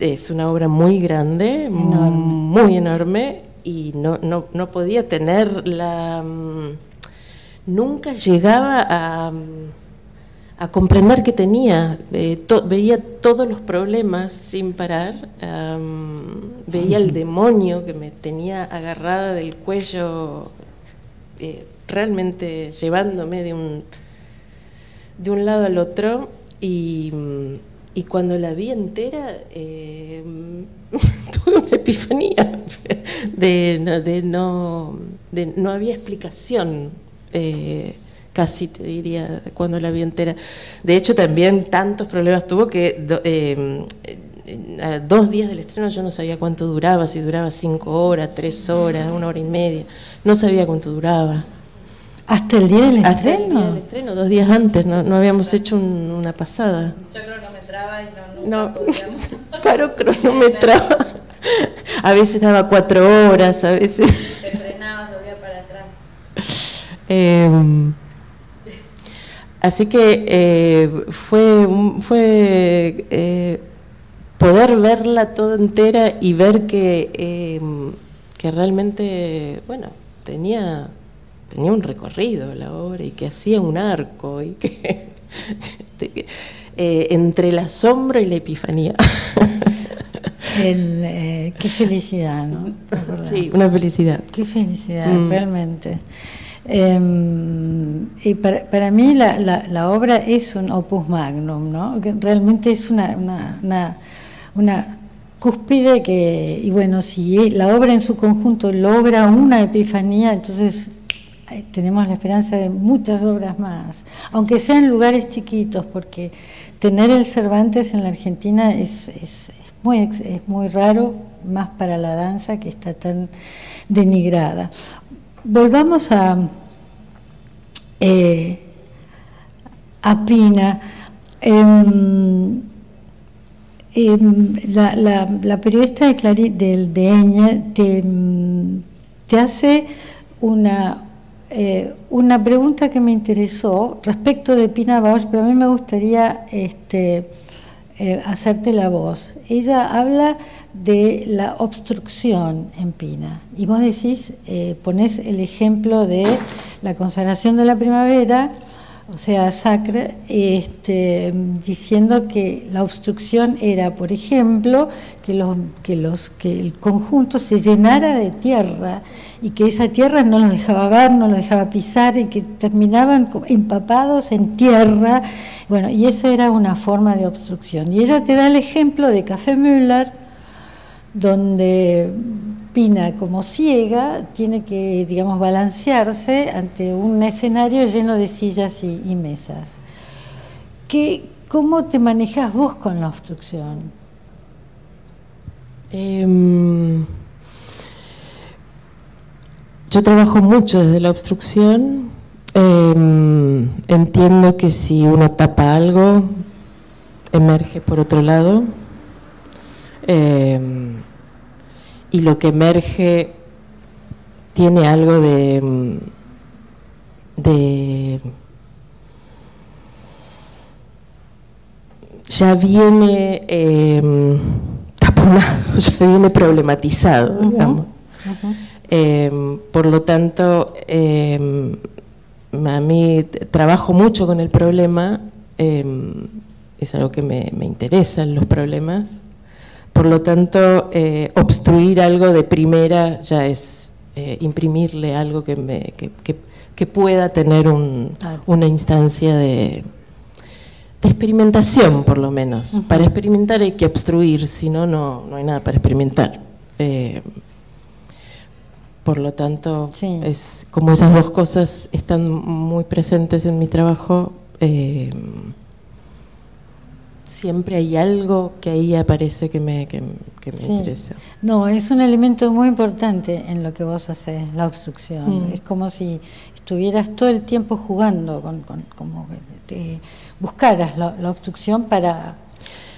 Es una obra muy grande, muy enorme, y no podía tener nunca llegaba a comprender que tenía, veía todos los problemas sin parar, veía el demonio que me tenía agarrada del cuello, realmente llevándome de un lado al otro, y cuando la vi entera tuve una epifanía no había explicación. Casi te diría, cuando la vi entera. De hecho, también tantos problemas tuvo que a 2 días del estreno yo no sabía cuánto duraba, si duraba 5 horas, 3 horas, 1 hora y media. No sabía cuánto duraba. ¿Hasta el día del estreno? Hasta el día del estreno, 2 días antes, no habíamos hecho una pasada. Yo cronometraba y nunca podíamos. Claro, cronometraba. A veces daba 4 horas, a veces... Se frenaba, se volvía para atrás. Así que fue poder verla toda entera y ver que realmente, bueno, tenía un recorrido la obra, y que hacía un arco, y que entre el asombro y la epifanía. Qué felicidad, ¿no? Sí, una felicidad. Qué felicidad, realmente. Y para mí la obra es un opus magnum, ¿no? Que realmente es una cúspide que, y bueno, si la obra en su conjunto logra una epifanía, entonces tenemos la esperanza de muchas obras más, aunque sean lugares chiquitos, porque tener el Cervantes en la Argentina es muy raro, más para la danza, que está tan denigrada. Volvamos a Pina. La periodista de Eñe te hace una pregunta que me interesó respecto de Pina Bausch, pero a mí me gustaría hacerte la voz. Ella habla de la obstrucción en Pina, y vos decís, ponés el ejemplo de la consagración de la primavera, o sea, Sacre, diciendo que la obstrucción era, por ejemplo, que el conjunto se llenara de tierra, y que esa tierra no los dejaba ver, no los dejaba pisar, y que terminaban empapados en tierra. Bueno, y esa era una forma de obstrucción. Y ella te da el ejemplo de Café Müller, donde Pina, como ciega, tiene que, digamos, balancearse ante un escenario lleno de sillas y mesas. ¿Cómo te manejas vos con la obstrucción? Yo trabajo mucho desde la obstrucción. entiendo que si uno tapa algo, emerge por otro lado, y lo que emerge tiene algo de ya viene taponado, ya viene problematizado, digamos. Por lo tanto, a mí trabajo mucho con el problema, es algo que me interesan los problemas, por lo tanto, obstruir algo de primera ya es imprimirle algo que pueda tener una instancia de experimentación, por lo menos. Para experimentar hay que obstruir, si no, no hay nada para experimentar. Por lo tanto, sí, es como esas dos cosas están muy presentes en mi trabajo, siempre hay algo que ahí aparece que me sí, interesa. No, es un elemento muy importante en lo que vos haces, la obstrucción. Es como si estuvieras todo el tiempo jugando, como que te buscaras la obstrucción para...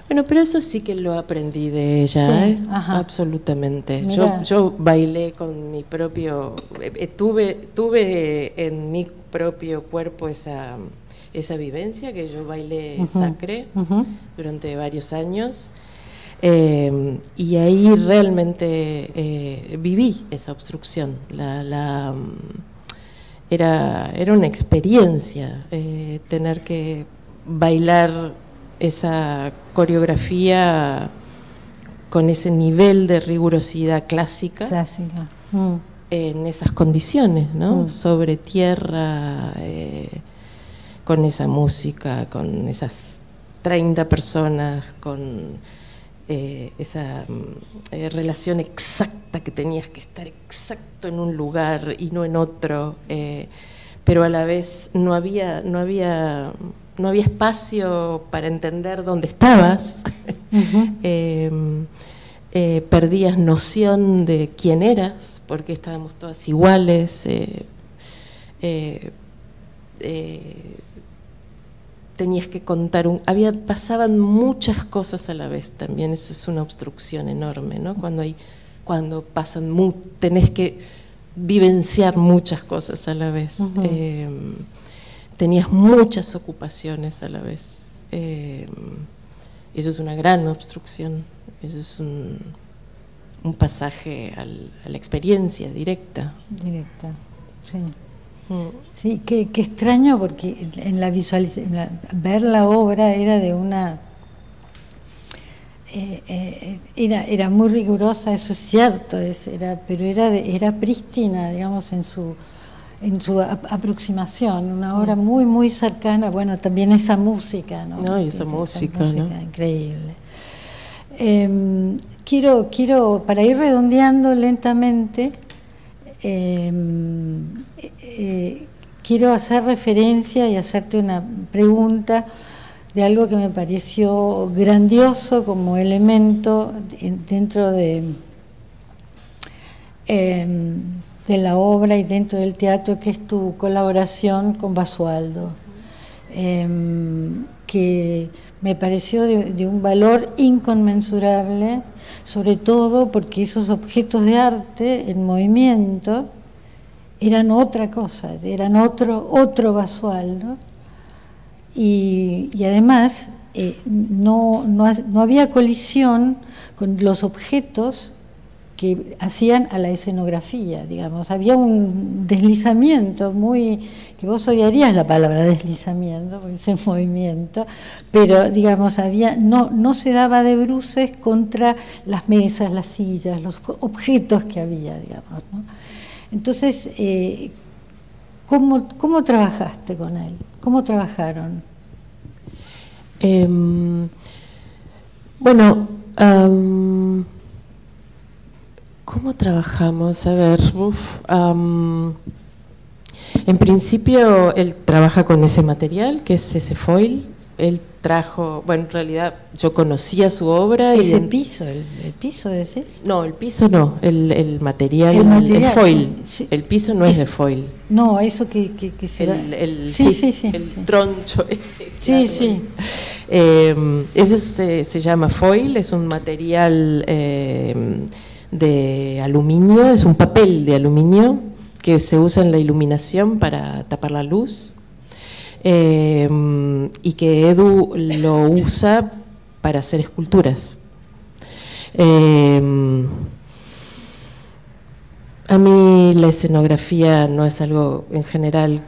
Bueno, pero eso sí que lo aprendí de ella, sí, absolutamente. Yo bailé con mi propio... tuve en mi propio cuerpo esa vivencia, que yo bailé sacre durante varios años, y ahí realmente viví esa obstrucción. Era una experiencia tener que bailar esa coreografía con ese nivel de rigurosidad clásica. En esas condiciones, ¿no? Sobre tierra, con esa música, con esas 30 personas, con esa relación exacta que tenías que estar exacto en un lugar y no en otro, pero a la vez no había espacio para entender dónde estabas. Perdías noción de quién eras, porque estábamos todas iguales. Tenías que contar pasaban muchas cosas a la vez también. Eso es una obstrucción enorme, ¿no? Cuando pasan tenés que vivenciar muchas cosas a la vez. Tenías muchas ocupaciones a la vez. Eso es una gran obstrucción. Eso es un pasaje a la experiencia directa. Directa, sí. Sí, qué extraño, porque en la visualización, ver la obra era de una... era muy rigurosa, eso es cierto, pero era prístina, digamos, en su aproximación, una obra muy, muy cercana. Bueno, también esa música, ¿no? Esa música, ¿no? Increíble. Quiero, para ir redondeando lentamente, quiero hacer referencia y hacerte una pregunta de algo que me pareció grandioso como elemento dentro de la obra y dentro del teatro, que es tu colaboración con Basualdo, que me pareció de un valor inconmensurable, sobre todo porque esos objetos de arte en movimiento eran otra cosa, eran otro Basualdo, y además no había colisión con los objetos que hacían a la escenografía, digamos. Había un deslizamiento que vos odiarías la palabra deslizamiento, porque es el movimiento, pero digamos, no se daba de bruces contra las mesas, las sillas, los objetos que había, digamos, ¿no? Entonces, ¿cómo trabajaste con él? ¿Cómo trabajaron? Bueno, ¿cómo trabajamos? A ver, en principio él trabaja con ese material, que es ese foil. Él trajo, bueno, en realidad yo conocía su obra. ¿Ese piso? ¿El piso decís? No, el piso no, el material, el foil. Sí. El piso no es de foil. No, eso que se el troncho ese. Sí, claro. sí. Ese se llama foil, es un material de aluminio, es un papel de aluminio que se usa en la iluminación para tapar la luz. Y que Edu lo usa para hacer esculturas. A mí la escenografía no es algo en general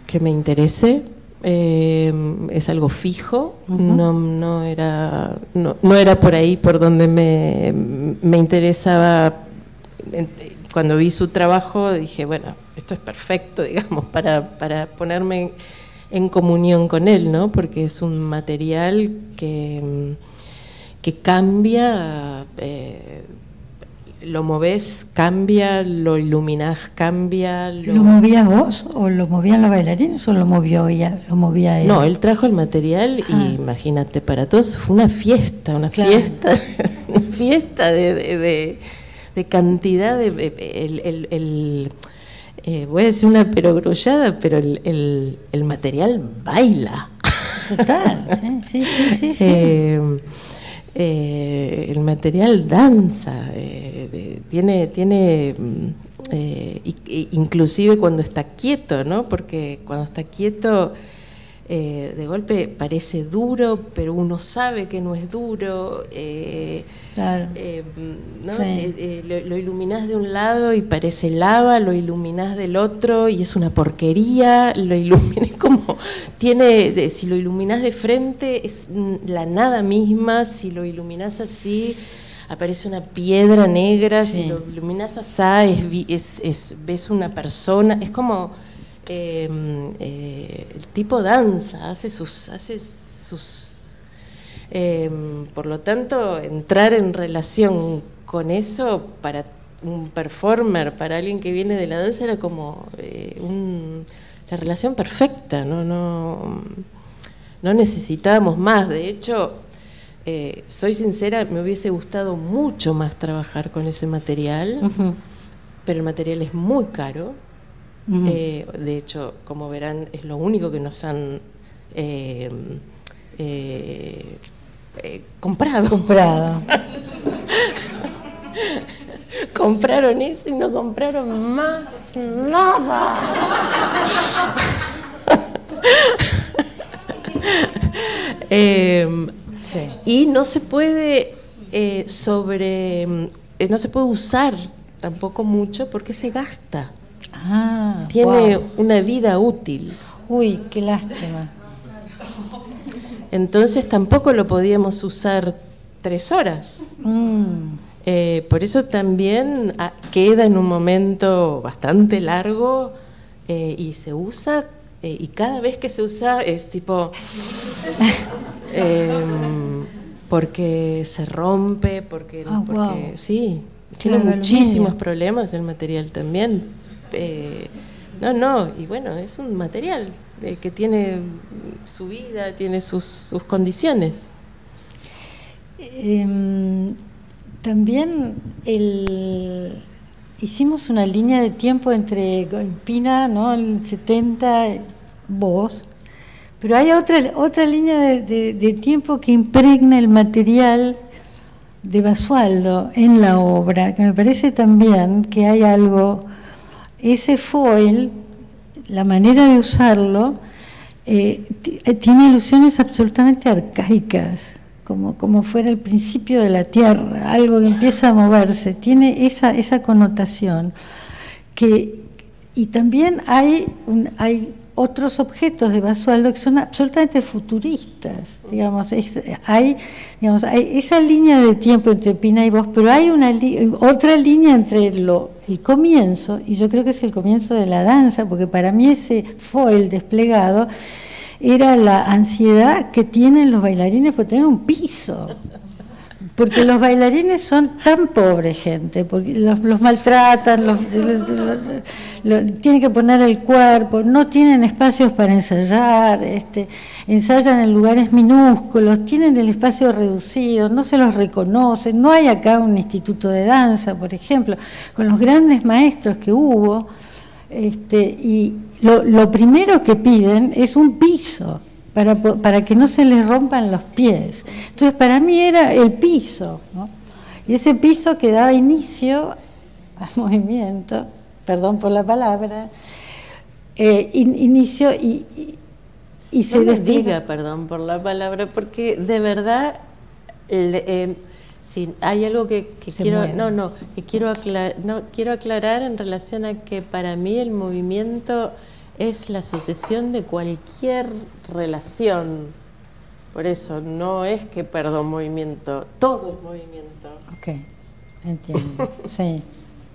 que me interese, es algo fijo, no era por ahí por donde me interesaba. Cuando vi su trabajo dije, bueno, esto es perfecto, digamos, para ponerme en comunión con él, ¿no? Porque es un material que cambia, lo movés, cambia, lo iluminás, cambia. ¿Lo movías vos o lo movían los bailarines o lo movía él? No, él trajo el material y imagínate, para todos fue una fiesta, una fiesta de cantidad de... voy a decir una perogrullada, pero el material baila. Total, sí. El material danza, tiene inclusive cuando está quieto, ¿no? Porque cuando está quieto, de golpe parece duro, pero uno sabe que no es duro. Claro. ¿No? Lo iluminás de un lado y parece lava, lo iluminás del otro y es una porquería, lo iluminás como si lo iluminás de frente es la nada misma, si lo iluminás así aparece una piedra negra, si lo iluminás así ves una persona, es como el tipo danza, hace sus por lo tanto, entrar en relación con eso para un performer, para alguien que viene de la danza, era como la relación perfecta, no necesitábamos más. De hecho, soy sincera, me hubiese gustado mucho más trabajar con ese material, pero el material es muy caro. De hecho, como verán, es lo único que nos han comprado. Compraron eso y no compraron más nada. Y no se puede no se puede usar tampoco mucho porque se gasta. Tiene una vida útil. Uy, qué lástima. Entonces tampoco lo podíamos usar 3 horas. Por eso también queda en un momento bastante largo y se usa, y cada vez que se usa es tipo... porque se rompe, porque sí, tiene muchísimos problemas el material también. Y bueno, es un material que tiene su vida, tiene sus condiciones. También hicimos una línea de tiempo entre Pina, ¿no? El 70, vos, pero hay otra línea de tiempo que impregna el material de Basualdo en la obra, que me parece también que hay algo, ese foil, la manera de usarlo, tiene ilusiones absolutamente arcaicas, como fuera el principio de la Tierra, algo que empieza a moverse, tiene esa connotación. Y también hay otros objetos de Basualdo que son absolutamente futuristas, digamos, hay esa línea de tiempo entre Pina y vos, pero hay otra línea entre el comienzo, y yo creo que es el comienzo de la danza, porque para mí ese foil desplegado era la ansiedad que tienen los bailarines por tener un piso. porque los bailarines son tan pobres, gente, porque los maltratan, tienen que poner el cuerpo, no tienen espacios para ensayar, ensayan en lugares minúsculos, tienen el espacio reducido, no se los reconoce, no hay acá un instituto de danza, por ejemplo, con los grandes maestros que hubo, y lo primero que piden es un piso, para que no se les rompan los pies. Entonces, para mí era el piso, ¿no? Y ese piso que daba inicio al movimiento, perdón por la palabra, inicio y se no me despega. diga perdón por la palabra, porque de verdad, sí, hay algo que quiero, quiero aclarar en relación a que para mí el movimiento es la sucesión de cualquier relación. Por eso no es que perdón movimiento, todo es movimiento. Ok, entiendo. Sí,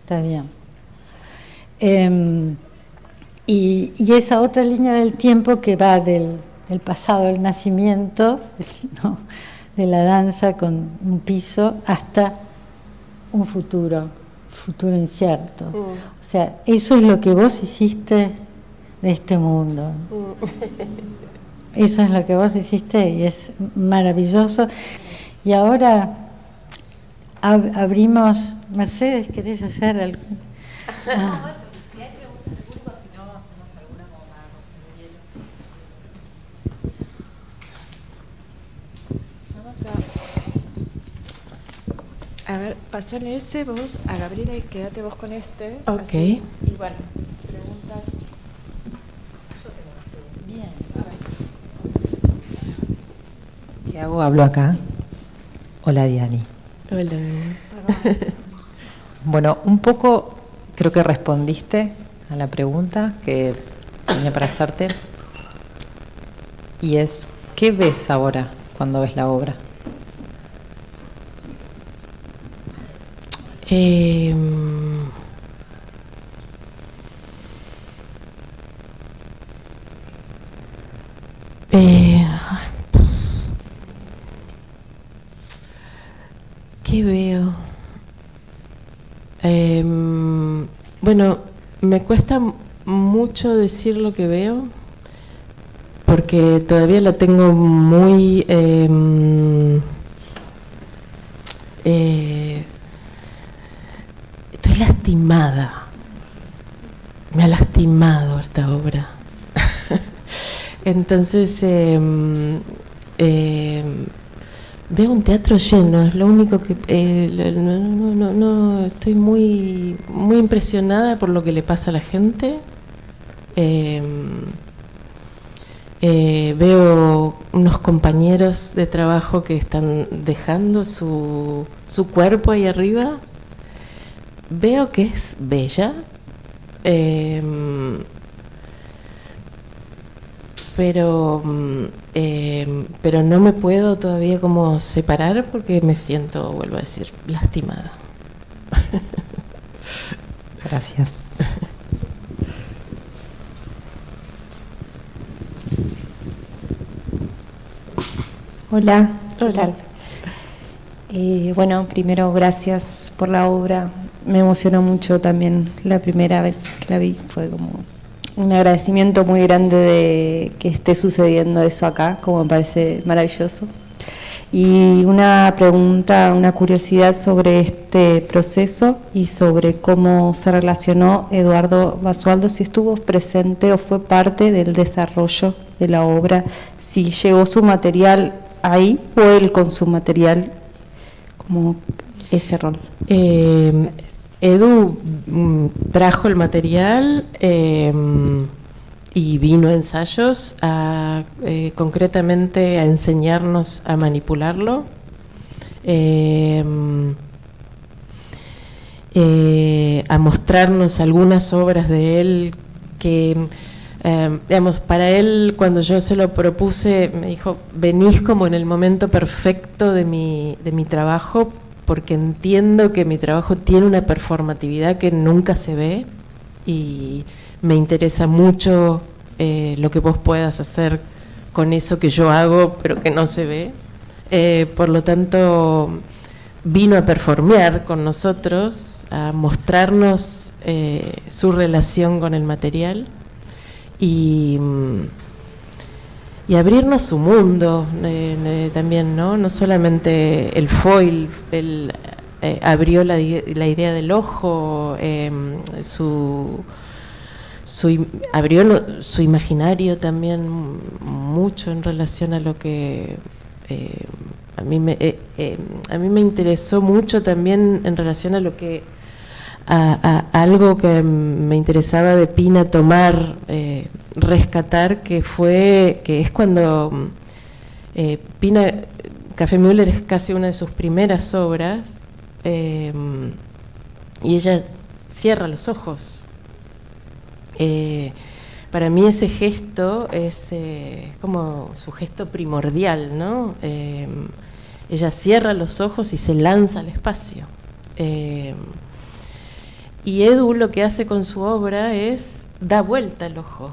está bien. Y esa otra línea del tiempo que va del pasado al nacimiento, ¿no?, de la danza con un piso hasta un futuro incierto. O sea, eso es lo que vos hiciste de este mundo. Eso es lo que vos hiciste y es maravilloso. Y ahora abrimos. Mercedes, ¿querés hacer algo? Si hay preguntas del público, si no, hacemos alguna como para romper el hielo. Vamos a ver, pasale ese vos a Gabriela y quédate vos con este. Ok. Así. Y bueno, preguntas. Bien. ¿Qué hago? Hablo acá. Hola, Diani. Hola. Bueno, un poco creo que respondiste a la pregunta que tenía para hacerte. Y es, ¿qué ves ahora cuando ves la obra? ¿Qué veo? Bueno, me cuesta mucho decir lo que veo porque todavía la tengo muy estoy lastimada. Me ha lastimado esta obra. Entonces veo un teatro lleno, es lo único que no estoy muy impresionada por lo que le pasa a la gente. Veo unos compañeros de trabajo que están dejando su cuerpo ahí arriba. Veo que es bella, pero no me puedo todavía como separar porque me siento, vuelvo a decir, lastimada. Gracias. Hola, ¿qué tal? Bueno, primero gracias por la obra. Me emocionó mucho también la primera vez que la vi. Fue como un agradecimiento muy grande de que esté sucediendo eso acá, como me parece maravilloso. Y una pregunta, una curiosidad sobre este proceso y sobre cómo se relacionó Eduardo Basualdo, si estuvo presente o fue parte del desarrollo de la obra, si llegó su material ahí o él con su material, como ese rol. Edu trajo el material y vino a ensayos concretamente a enseñarnos a manipularlo, a mostrarnos algunas obras de él que, digamos, para él, cuando yo se lo propuse, me dijo, venís como en el momento perfecto de mi trabajo, porque entiendo que mi trabajo tiene una performatividad que nunca se ve y me interesa mucho lo que vos puedas hacer con eso que yo hago pero que no se ve. Por lo tanto, vino a performear con nosotros, a mostrarnos su relación con el material y abrirnos su mundo también, ¿no? No solamente el foil, abrió la idea del ojo, abrió su imaginario también mucho en relación a lo que a mí me interesó mucho también en relación a lo que a algo que me interesaba de Pina tomar, rescatar, que es cuando Pina, Café Müller es casi una de sus primeras obras, y ella cierra los ojos. Para mí ese gesto es como su gesto primordial, ¿no? Ella cierra los ojos y se lanza al espacio. Y Edu lo que hace con su obra es da vuelta el ojo.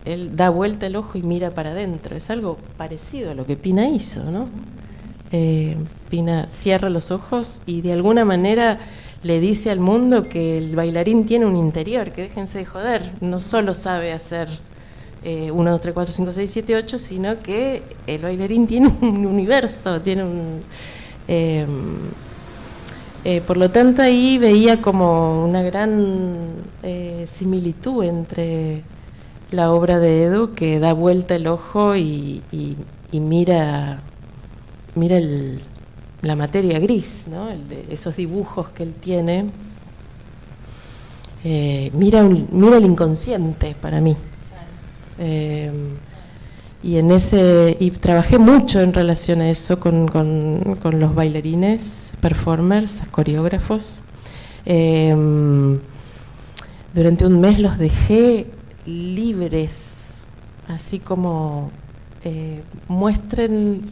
Él da vuelta el ojo y mira para adentro. Es algo parecido a lo que Pina hizo, ¿no? Pina cierra los ojos y de alguna manera le dice al mundo que el bailarín tiene un interior, que déjense de joder, no solo sabe hacer 1, 2, 3, 4, 5, 6, 7, 8, sino que el bailarín tiene un universo, tiene un... por lo tanto ahí veía como una gran similitud entre la obra de Edu, que da vuelta el ojo y mira la materia gris, ¿no? Esos dibujos que él tiene, mira el inconsciente para mí. Y trabajé mucho en relación a eso con los bailarines, performers, coreógrafos. Durante un mes los dejé libres, así como muestren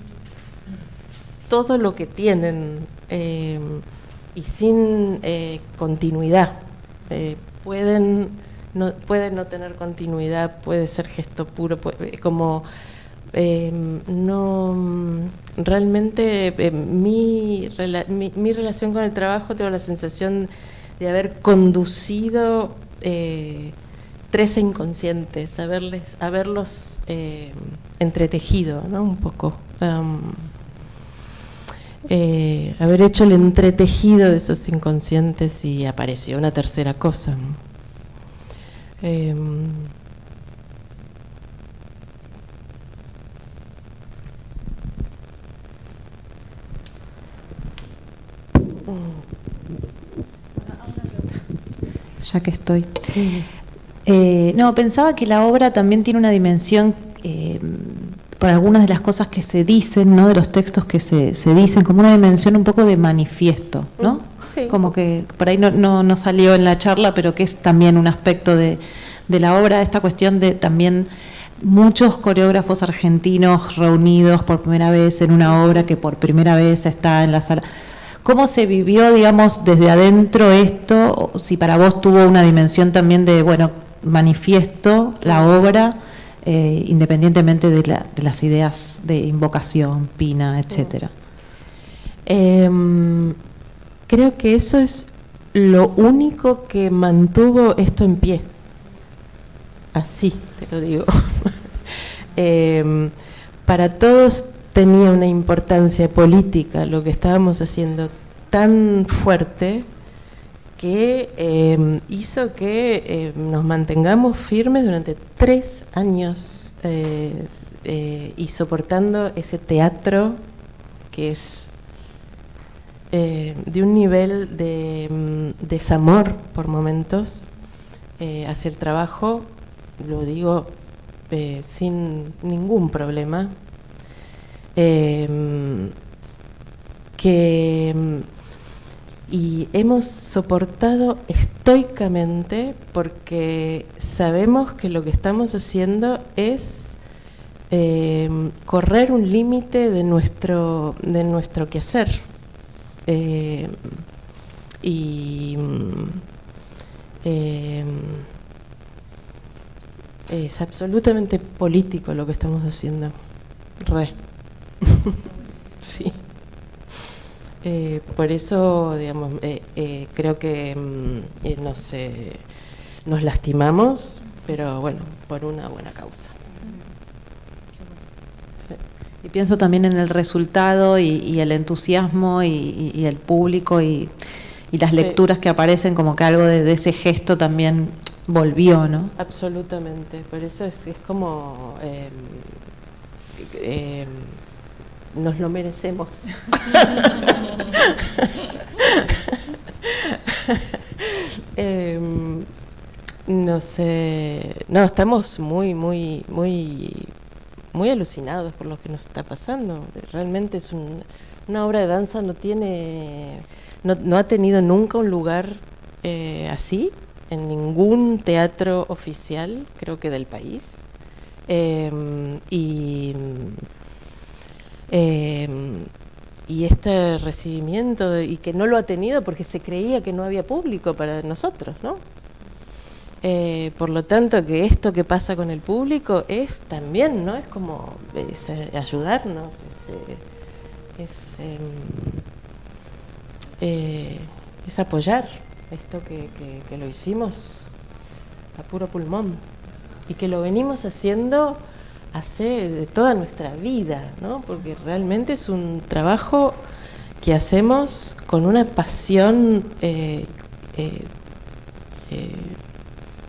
todo lo que tienen, y sin continuidad. Pueden no tener continuidad, puede ser gesto puro, realmente mi relación con el trabajo, tengo la sensación de haber conducido 13 inconscientes, haberlos entretejido, ¿no? Un poco. Haber hecho el entretejido de esos inconscientes y apareció una tercera cosa. Ya que estoy. No, pensaba que la obra también tiene una dimensión, por algunas de las cosas que se dicen, ¿no? De los textos que se dicen, como una dimensión un poco de manifiesto, ¿no? Sí. Como que por ahí no salió en la charla, pero que es también un aspecto de la obra, esta cuestión de también muchos coreógrafos argentinos reunidos por primera vez en una obra que por primera vez está en la sala. ¿Cómo se vivió, digamos, desde adentro esto? Si para vos tuvo una dimensión también de, bueno, manifiesto, la obra, independientemente de las ideas de invocación, Pina, etcétera. Creo que eso es lo único que mantuvo esto en pie. Así te lo digo. Para todos tenía una importancia política lo que estábamos haciendo tan fuerte que hizo que nos mantengamos firmes durante 3 años y soportando ese teatro que es de un nivel de desamor por momentos hacia el trabajo, lo digo sin ningún problema. Y hemos soportado estoicamente porque sabemos que lo que estamos haciendo es correr un límite de nuestro quehacer, es absolutamente político lo que estamos haciendo. Sí. Por eso, digamos, creo que nos lastimamos, pero bueno, por una buena causa. Sí. Y pienso también en el resultado y el entusiasmo y el público y las lecturas que aparecen, como que algo de ese gesto también volvió, ¿no? Absolutamente, por eso es como nos lo merecemos. No sé, no, estamos muy alucinados por lo que nos está pasando. Realmente es una obra de danza, no ha tenido nunca un lugar así en ningún teatro oficial, creo que del país. Y este recibimiento, y que no lo ha tenido porque se creía que no había público para nosotros, ¿no? Por lo tanto, que esto que pasa con el público es también, ¿no? Es como ayudarnos, es apoyar esto que lo hicimos a puro pulmón y que lo venimos haciendo hace de toda nuestra vida, ¿no? Porque realmente es un trabajo que hacemos con una pasión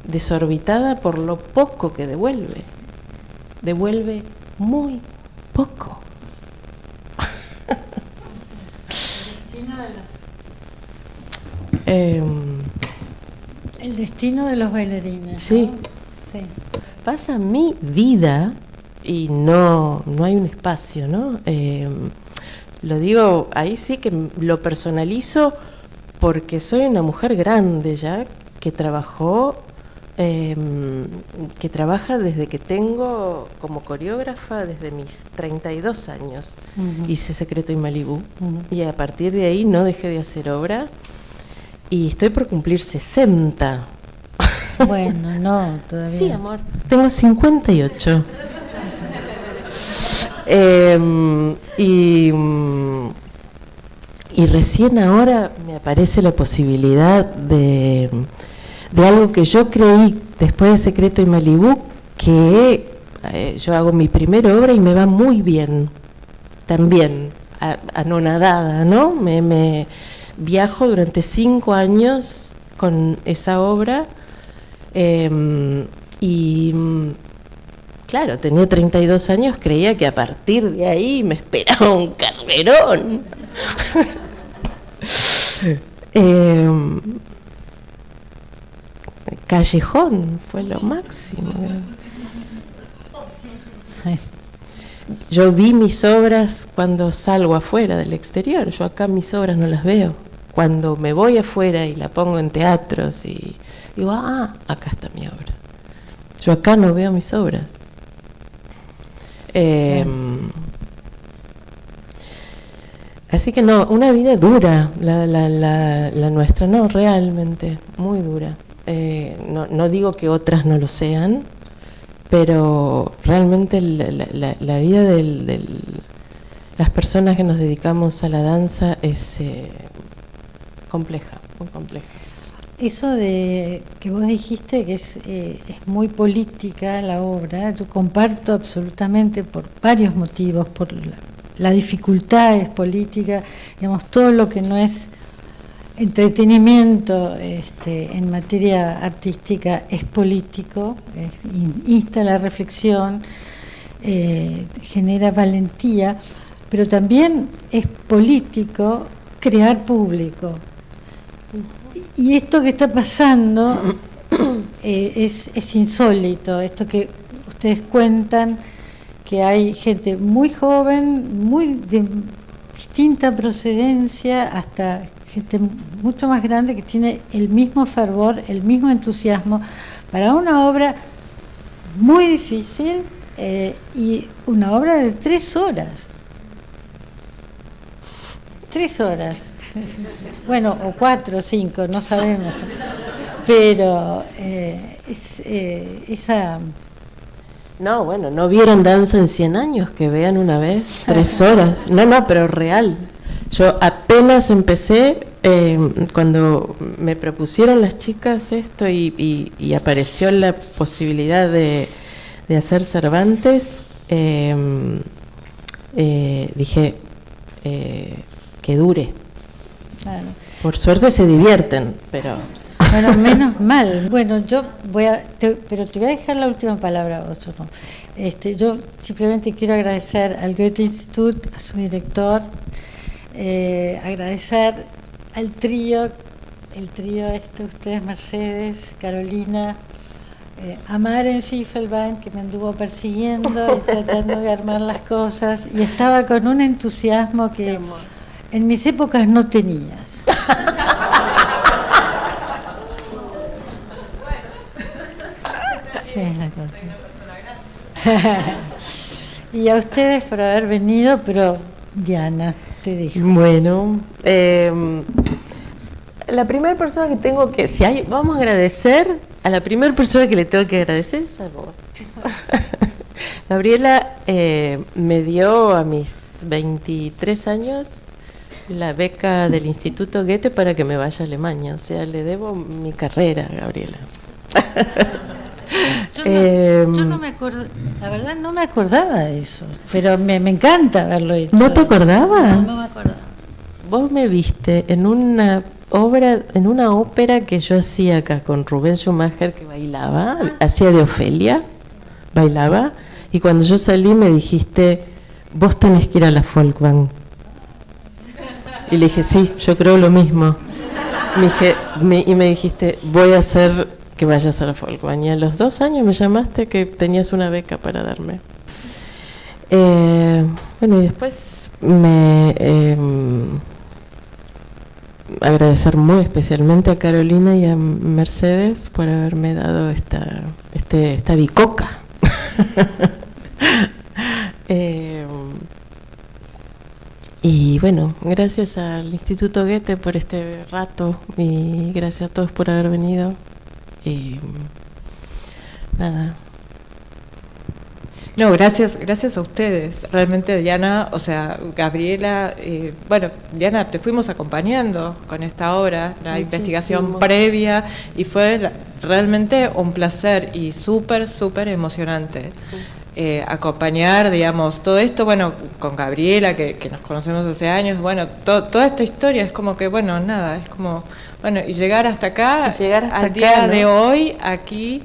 desorbitada por lo poco que devuelve. Devuelve muy poco. El destino de los bailarines. Sí. ¿No? Sí. Pasa mi vida y no hay un espacio, ¿no? Lo digo, ahí sí que lo personalizo porque soy una mujer grande ya que trabaja desde que tengo como coreógrafa desde mis 32 años. Hice Secreto y Malibú y a partir de ahí no dejé de hacer obra y estoy por cumplir 60. Bueno, no, todavía. Sí, amor. Tengo 58. Y recién ahora me aparece la posibilidad de algo que yo creí después de Secreto y Malibú, que yo hago mi primera obra y me va muy bien. También, anonadada, ¿no? Me viajo durante 5 años con esa obra. Claro, tenía 32 años, creía que a partir de ahí me esperaba un carrerón. Callejón fue lo máximo. Yo vi mis obras cuando salgo afuera del exterior, yo acá mis obras no las veo. Cuando me voy afuera y la pongo en teatros y digo, acá está mi obra. Yo acá no veo mis obras. Así que no, una vida dura la nuestra, no, realmente, muy dura. No digo que otras no lo sean, pero realmente la vida de las personas que nos dedicamos a la danza es compleja, muy compleja. Eso de que vos dijiste que es muy política la obra, yo comparto absolutamente por varios motivos, por la dificultad es política, digamos, todo lo que no es entretenimiento en materia artística es político, insta a la reflexión, genera valentía, pero también es político crear público. Y esto que está pasando es insólito, esto que ustedes cuentan, que hay gente muy joven, muy de distinta procedencia, hasta gente mucho más grande que tiene el mismo fervor, el mismo entusiasmo para una obra muy difícil y una obra de 3 horas. 3 horas. Bueno, o 4 o 5, no sabemos. Pero esa... No, bueno, ¿no vieron Danza en 100 años? Que vean una vez, 3 horas. No, pero real. Yo apenas apenas empecé, cuando me propusieron las chicas esto y apareció la posibilidad de hacer Cervantes, dije que dure. Claro. Por suerte se divierten, pero... Bueno, menos mal. Bueno, yo pero te voy a dejar la última palabra, vos no. Yo simplemente quiero agradecer al Goethe Institut, a su director, agradecer al trío, ustedes, Mercedes, Carolina, a Maren Schiffelbein, que me anduvo persiguiendo y tratando de armar las cosas, y estaba con un entusiasmo que en mis épocas no tenías. Sí, es la cosa. Y a ustedes por haber venido, pero Diana, te dijo. Bueno, la primera persona que tengo que, vamos a agradecer, a la primera persona que le tengo que agradecer es a vos. Gabriela me dio a mis 23 años la beca del Instituto Goethe para que me vaya a Alemania, o sea, le debo mi carrera, Gabriela. Yo no me acuerdo, la verdad no me acordaba de eso, pero me encanta haberlo hecho. ¿No te acordabas? No me acordaba. Vos me viste en una ópera que yo hacía acá con Rubén Schumacher, que bailaba, hacía de Ofelia, bailaba, y cuando yo salí me dijiste, vos tenés que ir a la Folkwang. Y le dije, sí, yo creo lo mismo. Y me dijiste, voy a hacer que vayas a la Folkwang. Y a los 2 años me llamaste que tenías una beca para darme. Bueno, y después agradecer muy especialmente a Carolina y a Mercedes por haberme dado esta bicoca. Y bueno, gracias al Instituto Goethe por este rato y gracias a todos por haber venido. Y nada. No, gracias a ustedes. Realmente, Diana, o sea, Gabriela, bueno, Diana, te fuimos acompañando con esta obra, la investigación previa, y fue realmente un placer y súper emocionante. Acompañar, digamos, todo esto, bueno, con Gabriela, que nos conocemos hace años, bueno, toda esta historia es como que, bueno, nada, es como, bueno, y llegar hasta acá, al día de hoy, aquí,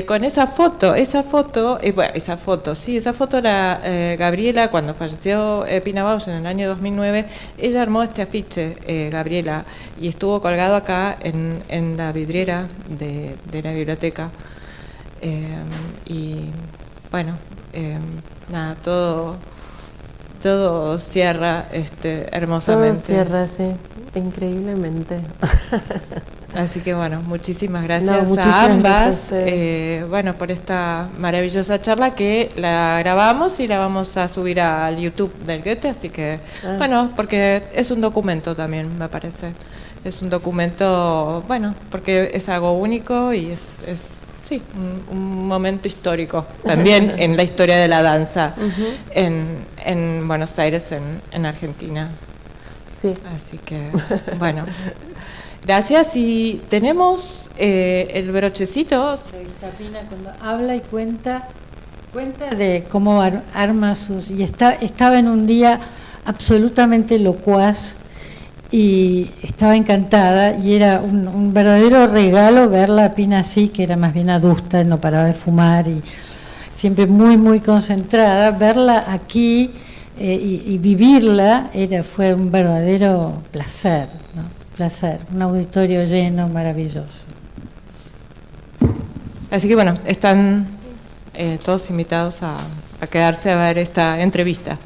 con esa foto, bueno, esa foto era Gabriela, cuando falleció Pina Bausch en el año 2009, ella armó este afiche, Gabriela, y estuvo colgado acá en la vidriera de la biblioteca, y bueno, nada, todo cierra hermosamente. Todo cierra, sí, increíblemente. Así que bueno, muchísimas gracias a ambas, bueno, por esta maravillosa charla que la grabamos y la vamos a subir al YouTube del Goethe, así que bueno, porque es un documento también, me parece. Es un documento, bueno, porque es algo único y es sí, un momento histórico también en la historia de la danza en Buenos Aires, en Argentina. Sí. Así que, bueno, gracias. Y tenemos el brochecito. Pina cuando habla y cuenta de cómo arma sus... Y estaba en un día absolutamente locuaz, y estaba encantada, y era un verdadero regalo verla a Pina así, que era más bien adusta, no paraba de fumar y siempre muy concentrada. Verla aquí y vivirla fue un verdadero placer, ¿no? Placer, un auditorio lleno, maravilloso. Así que bueno, están todos invitados a quedarse a ver esta entrevista.